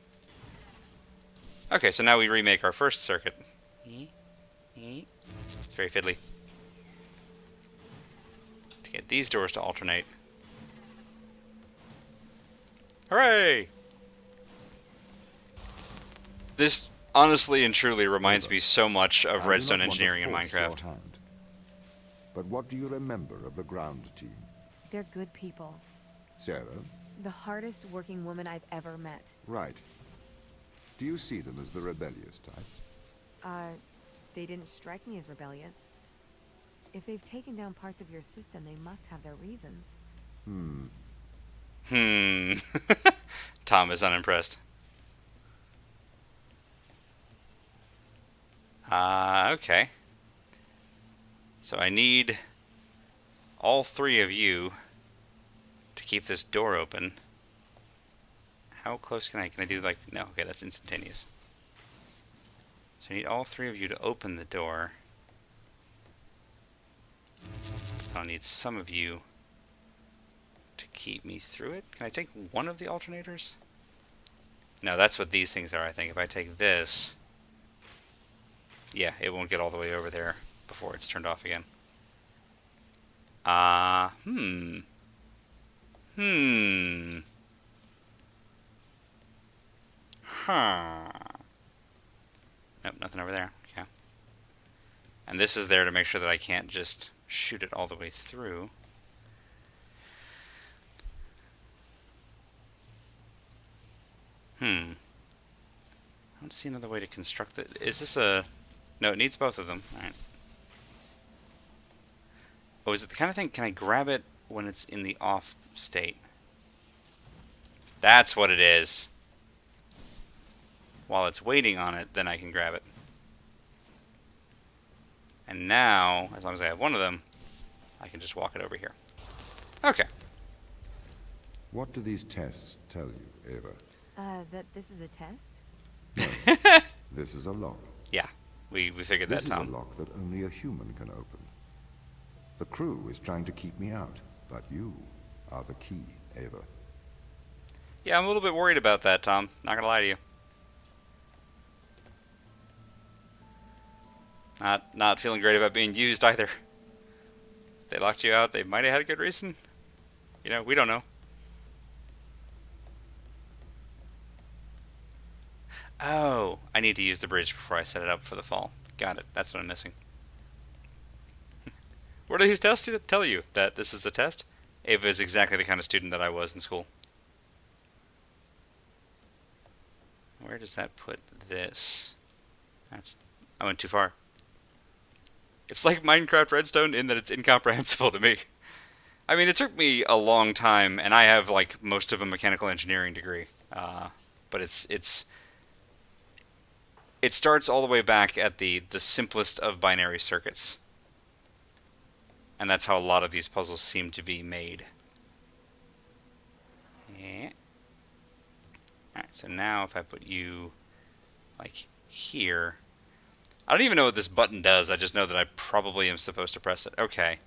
Okay, so now we remake our first circuit. It's very fiddly. To get these doors to alternate. Hooray! This honestly and truly reminds me so much of I do redstone not want to engineering in force your Minecraft. hand. But what do you remember of the ground team? They're good people. Sarah? The hardest working woman I've ever met. Right. Do you see them as the rebellious type? They didn't strike me as rebellious. If they've taken down parts of your system, they must have their reasons. Tom is unimpressed. Okay. So I need all three of you to keep this door open. How close can I do like... No, okay, that's instantaneous. So I need all three of you to open the door. I'll need some of you to keep me through it. Can I take one of the alternators? No, that's what these things are, I think. If I take this... Yeah, it won't get all the way over there before it's turned off again. Huh. Nope, nothing over there. Okay. And this is there to make sure that I can't just shoot it all the way through. I don't see another way to construct it. Is this a... No, it needs both of them. Alright. Oh, is it the kind of thing... Can I grab it when it's in the off state? That's what it is. While it's waiting on it, then I can grab it. And now, as long as I have one of them, I can just walk it over here. Okay. What do these tests tell you, Ava? That this is a test? This is a lock. Yeah, we figured This that, is Tom. a lock that only a human can open. The crew is trying to keep me out, but you are the key, Ava. Yeah, I'm a little bit worried about that, Tom. Not gonna lie to you. Not feeling great about being used either. If they locked you out, they might have had a good reason. You know, we don't know. Oh, I need to use the bridge before I set it up for the fall. Got it. That's what I'm missing. What do these tests tell you? That this is a test? Ava is exactly the kind of student that I was in school. Where does that put this? I went too far. It's like Minecraft Redstone in that it's incomprehensible to me. I mean, it took me a long time, and I have like most of a mechanical engineering degree. But it starts all the way back at the simplest of binary circuits. And that's how a lot of these puzzles seem to be made. Yeah. Alright, so now if I put you, like, here... I don't even know what this button does, I just know that I probably am supposed to press it. Okay.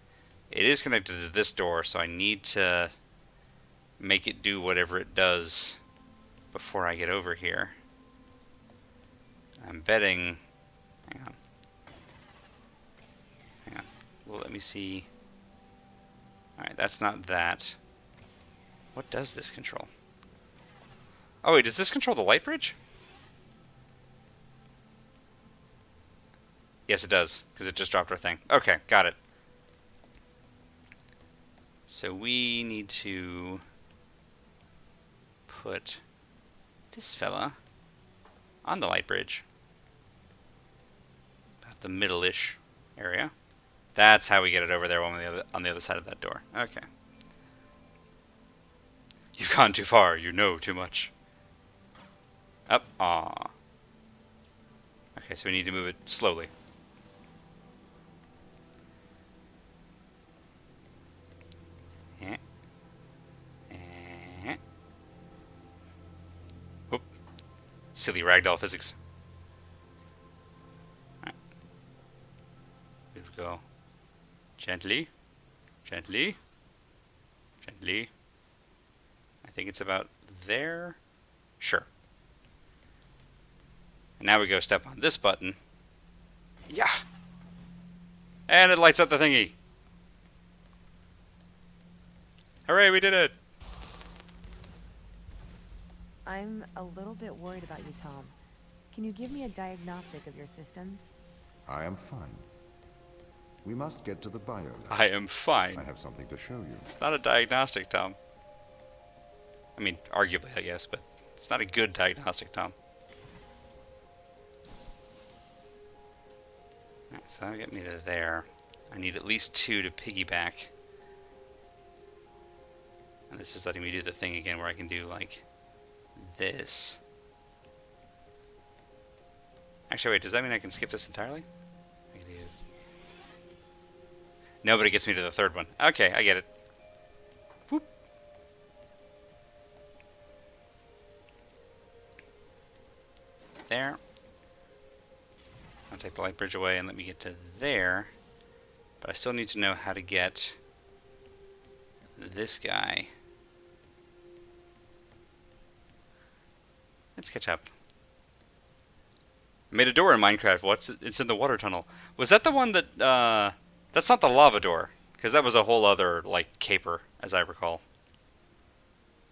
It is connected to this door, so I need to make it do whatever it does before I get over here. I'm betting... Hang on. Hang on. Well, let me see... Alright, that's not that. What does this control? Oh wait, does this control the light bridge? Yes, it does, because it just dropped our thing. Okay, got it. So we need to put this fella on the light bridge. About the middle-ish area. That's how we get it over there on the other side of that door. Okay. You've gone too far. You know too much. Up. Aw. Okay, so we need to move it slowly. Eh. Eh. Whoop. Silly ragdoll physics. Alright. Here we go. Gently. Gently. Gently. I think it's about there. Sure. And now we go step on this button. Yeah! And it lights up the thingy. Hooray, we did it! I'm a little bit worried about you, Tom. Can you give me a diagnostic of your systems? I am fine. We must get to the bio lab. I am fine. I have something to show you. It's not a diagnostic, Tom. I mean, arguably, I guess, but it's not a good diagnostic, Tom. Alright, so that'll get me to there. I need at least 2 to piggyback. And this is letting me do the thing again where I can do, like, this. Actually, wait, does that mean I can skip this entirely? I can do... No, but it gets me to the third one. Okay, I get it. Whoop. There. I'll take the light bridge away and let me get to there. But I still need to know how to get this guy. Let's catch up. I made a door in Minecraft. What's it? It's in the water tunnel. Was that the one that, that's not the lava door, because that was a whole other, like, caper, as I recall.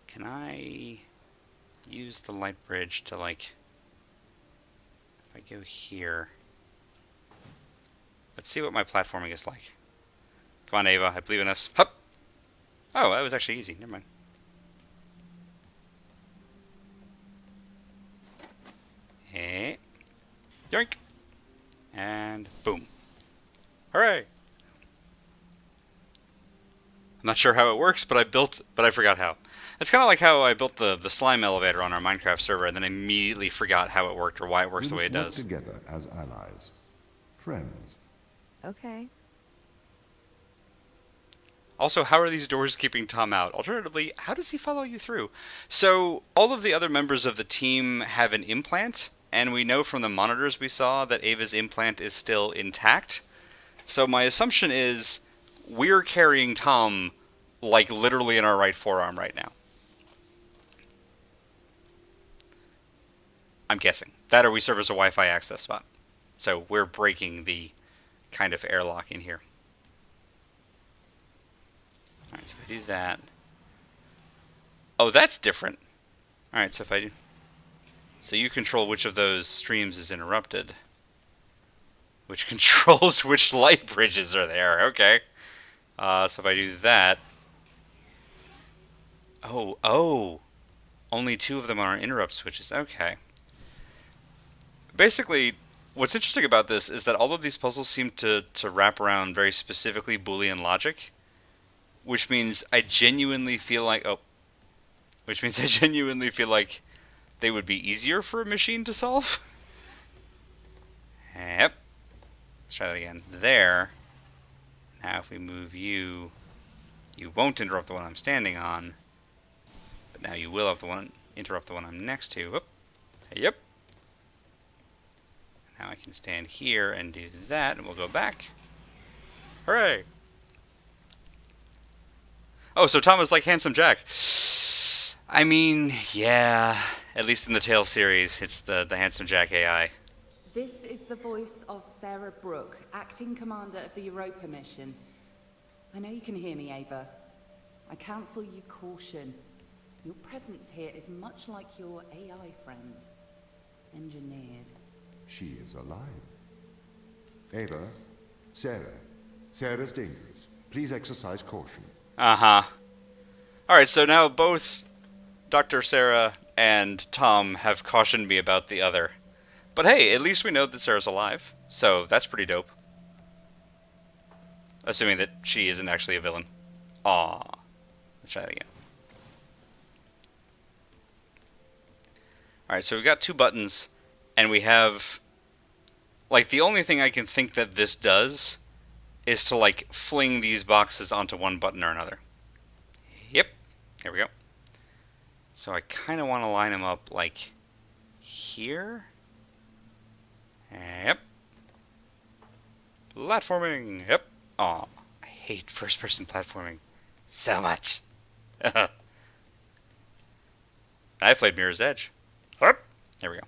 Can I use the light bridge to, like, if I go here... Let's see what my platforming is like. Come on, Ava, I believe in us. Hup! Oh, that was actually easy. Never mind. Hey. Yoink! And boom. Hooray! I'm not sure how it works, but I forgot how. It's kind of like how I built the slime elevator on our Minecraft server, and then I immediately forgot how it worked or why it works the way it does. We must work together as allies, friends. Okay. Also, how are these doors keeping Tom out? Alternatively, how does he follow you through? So, all of the other members of the team have an implant, and we know from the monitors we saw that Ava's implant is still intact. So my assumption is we're carrying Tom, like, literally in our right forearm right now. I'm guessing. That or we serve as a Wi-Fi access spot. So we're breaking the kind of airlock in here. Alright, so if I do that... Oh, that's different. Alright, so if I do... So you control which of those streams is interrupted. Which controls which light bridges are there. Okay. So if I do that... Oh! Only 2 of them are interrupt switches. Okay. Basically... What's interesting about this is that all of these puzzles seem to wrap around very specifically Boolean logic, which means I genuinely feel like they would be easier for a machine to solve. Yep. Let's try that again. There. Now if we move you, you won't interrupt the one I'm standing on, but now you will have the one interrupt the one I'm next to. Whoop. Yep. Now I can stand here and do that, and we'll go back. Hooray! Oh, so Tom is like Handsome Jack. I mean, yeah. At least in the Tales series, it's the Handsome Jack AI. This is the voice of Sarah Brooke, acting commander of the Europa mission. I know you can hear me, Ava. I counsel you caution. Your presence here is much like your AI friend. Engineered. She is alive. Ava, Sarah. Sarah's dangerous. Please exercise caution. Uh-huh. Alright, so now both Dr. Sarah and Tom have cautioned me about the other. But hey, at least we know that Sarah's alive, so that's pretty dope. Assuming that she isn't actually a villain. Aw. Let's try that again. Alright, so we've got 2 buttons, and we have... Like, the only thing I can think that this does is to, like, fling these boxes onto one button or another. Yep. Here we go. So I kind of want to line them up, like, here. Yep. Platforming. Yep. Aw, I hate first-person platforming so much. I played Mirror's Edge. There we go.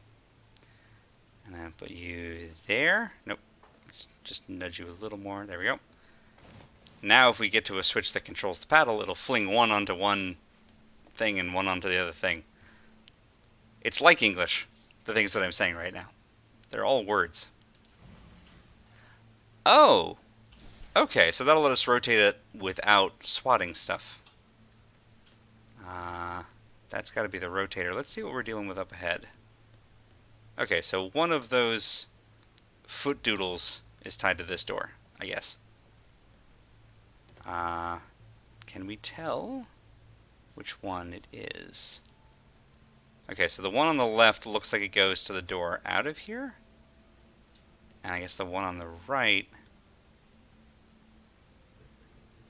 And then put you there. Nope. Let's just nudge you a little more. There we go. Now if we get to a switch that controls the paddle, it'll fling one onto one thing and one onto the other thing. It's like English, the things that I'm saying right now. They're all words. Oh! Okay, so that'll let us rotate it without swatting stuff. That's got to be the rotator. Let's see what we're dealing with up ahead. Okay, so one of those foot doodles is tied to this door, I guess. Can we tell which one it is? Okay, so the one on the left looks like it goes to the door out of here. And I guess the one on the right...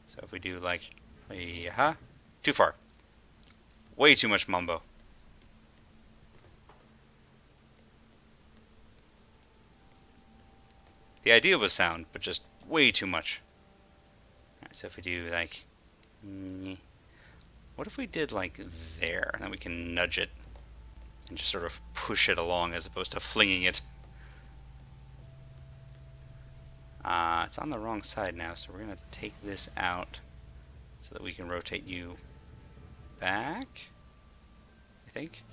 So if we do like... Too far. Way too much mumbo. The idea was sound, but just way too much. Alright, so if we do like... What if we did like there, and then we can nudge it and just sort of push it along as opposed to flinging it. It's on the wrong side now, so we're going to take this out so that we can rotate you back, I think.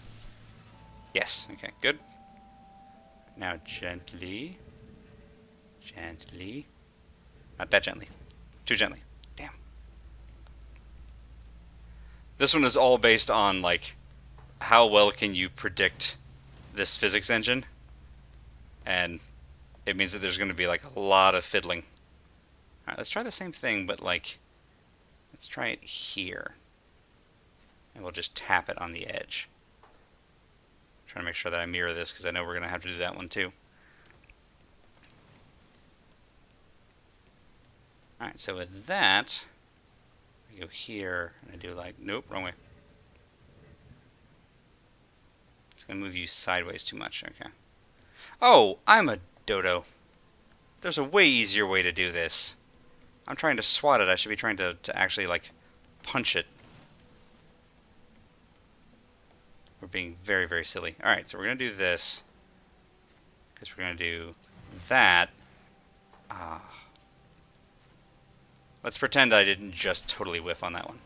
Yes, okay, good. Now gently. Gently. Not that gently. Too gently. Damn. This one is all based on, like, how well can you predict this physics engine. And it means that there's going to be, like, a lot of fiddling. Alright, let's try the same thing, but, like, let's try it here. And we'll just tap it on the edge. Trying to make sure that I mirror this, because I know we're going to have to do that one, too. Alright, so with that, I go here, and I do like, nope, wrong way. It's going to move you sideways too much, okay. Oh, I'm a dodo. There's a way easier way to do this. I'm trying to swat it, I should be trying to actually, like, punch it. We're being very, very silly. Alright, so we're going to do this. Because we're going to do that. Let's pretend I didn't just totally whiff on that one.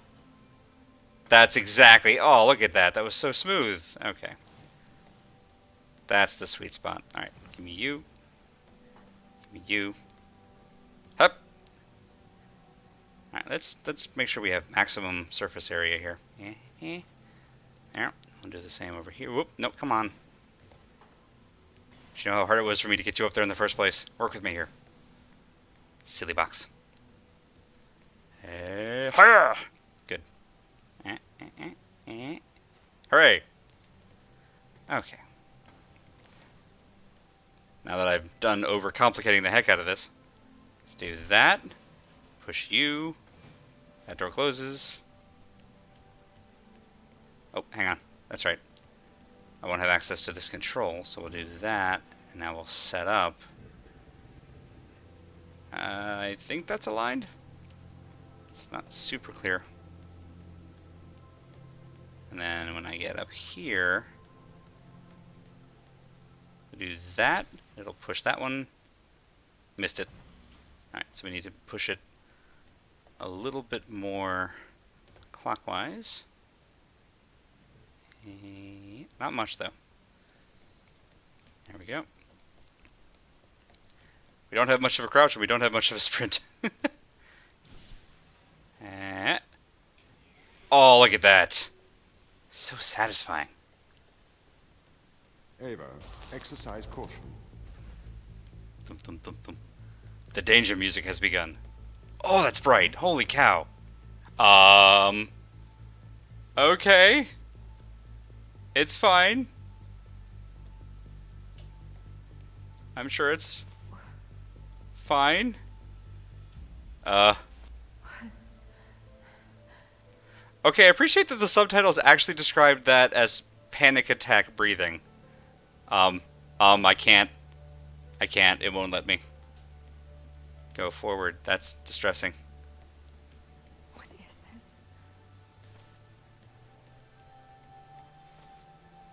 That's exactly... Oh, look at that. That was so smooth. Okay. That's the sweet spot. Alright, give me you. Give me you. Hup. Alright, let's make sure we have maximum surface area here. There. We'll do the same over here. Whoop. Nope, come on. Do you know how hard it was for me to get you up there in the first place? Work with me here. Silly box. Good. Hooray! Okay. Now that I've done overcomplicating the heck out of this, let's do that. Push you. That door closes. Oh, hang on. That's right. I won't have access to this control, so we'll do that, and now we'll set up. I think that's aligned. It's not super clear. And then when I get up here, we'll do that. It'll push that one. Missed it. Alright, so we need to push it a little bit more clockwise. Not much, though. There we go. We don't have much of a crouch, and we don't have much of a sprint. Oh, look at that. So satisfying. Ava, exercise caution. Thum, thum, thum, thum. The danger music has begun. Oh, that's bright. Holy cow. Okay. It's fine. I'm sure it's fine. Okay, I appreciate that the subtitles actually described that as panic attack breathing. I can't. It won't let me go forward. That's distressing. What is this?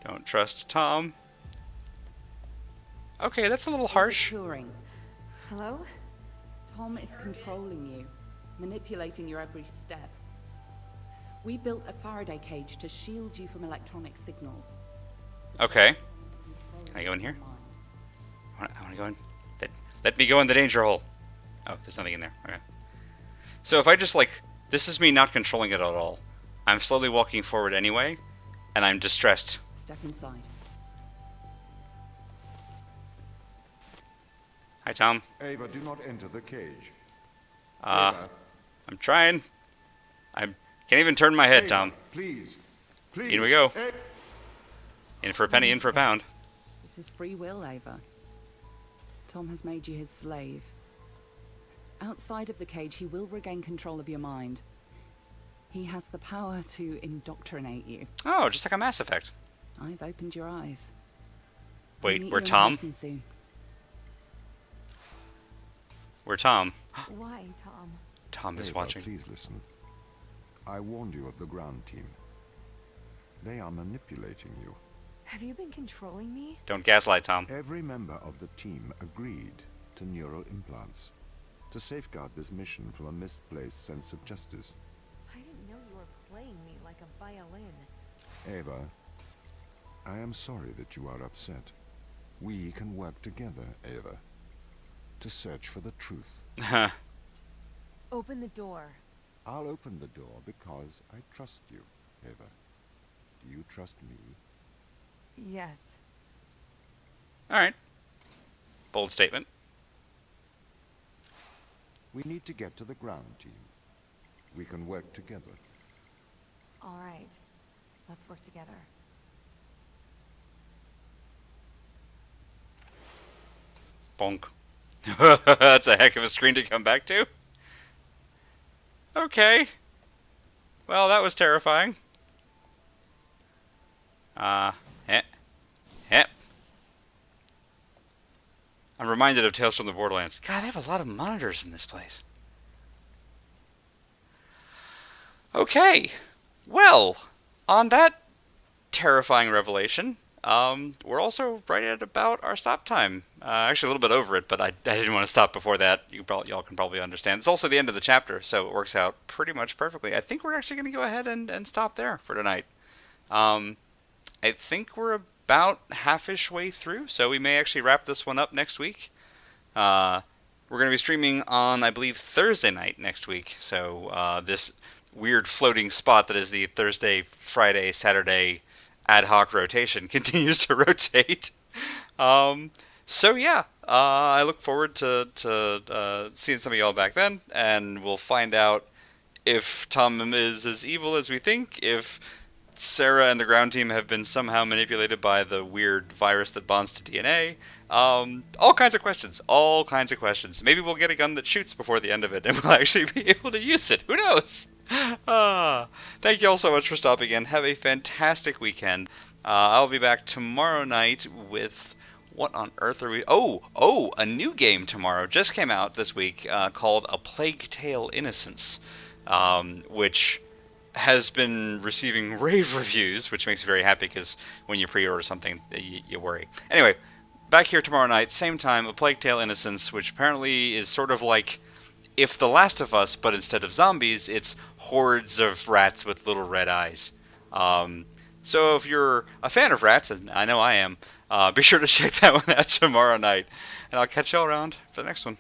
Don't trust Tom. Okay, that's a little harsh. Turing. Hello? Tom is controlling you, manipulating your every step. We built a Faraday cage to shield you from electronic signals. Okay. Can I go in here? I want to go in. Let me go in the danger hole. Oh, there's nothing in there. Okay. So if I just, like, this is me not controlling it at all. I'm slowly walking forward anyway, and I'm distressed. Step inside. Hi, Tom. Ava, do not enter the cage. I'm Ava, trying. I can't even turn my head, Ava, Tom. please. Please. In we go. A- In for a penny, in for a pound. This is free will, Ava. Tom has made you his slave. Outside of the cage, he will regain control of your mind. He has the power to indoctrinate you. Oh, just like a Mass Effect. I've opened your eyes. Wait, Meet we're you in Tom? lesson soon. We're Tom. Why, Tom? Tom is Ava, watching. please listen. I warned you of the ground team. They are manipulating you. Have you been controlling me? Don't gaslight, Tom. Every member of the team agreed to neural implants to safeguard this mission from a misplaced sense of justice. I didn't know you were playing me like a violin. Ava, I am sorry that you are upset. We can work together, Ava, to search for the truth. Open the door. I'll open the door because I trust you, Ava. Do you trust me? Yes. Alright. Bold statement. We need to get to the ground team. We can work together. All right. Let's work together. Bonk. That's a heck of a screen to come back to. Okay. Well, that was terrifying. I'm reminded of Tales from the Borderlands. God, they have a lot of monitors in this place. Okay. Well, on that terrifying revelation, we're also right at about our stop time. Actually, a little bit over it, but I didn't want to stop before that. Y'all can probably understand. It's also the end of the chapter, so it works out pretty much perfectly. I think we're actually going to go ahead and stop there for tonight. I think we're about half-ish way through, so we may actually wrap this one up next week. We're going to be streaming on, I believe, Thursday night next week, so this weird floating spot that is the Thursday, Friday, Saturday ad hoc rotation continues to rotate. So yeah, I look forward to seeing some of y'all back then, and we'll find out if Tom is as evil as we think, if Sarah and the ground team have been somehow manipulated by the weird virus that bonds to DNA. All kinds of questions. Maybe we'll get a gun that shoots before the end of it, and we'll actually be able to use it. Who knows? Thank you all so much for stopping in. Have a fantastic weekend. I'll be back tomorrow night with what on earth are we? A new game tomorrow just came out this week called A Plague Tale: Innocence, which has been receiving rave reviews, which makes me very happy because when you pre-order something, you worry. Anyway, back here tomorrow night, same time, A Plague Tale: Innocence, which apparently is sort of like if The Last of Us, but instead of zombies, it's hordes of rats with little red eyes. So if you're a fan of rats, and I know I am, be sure to check that one out tomorrow night. And I'll catch y'all around for the next one.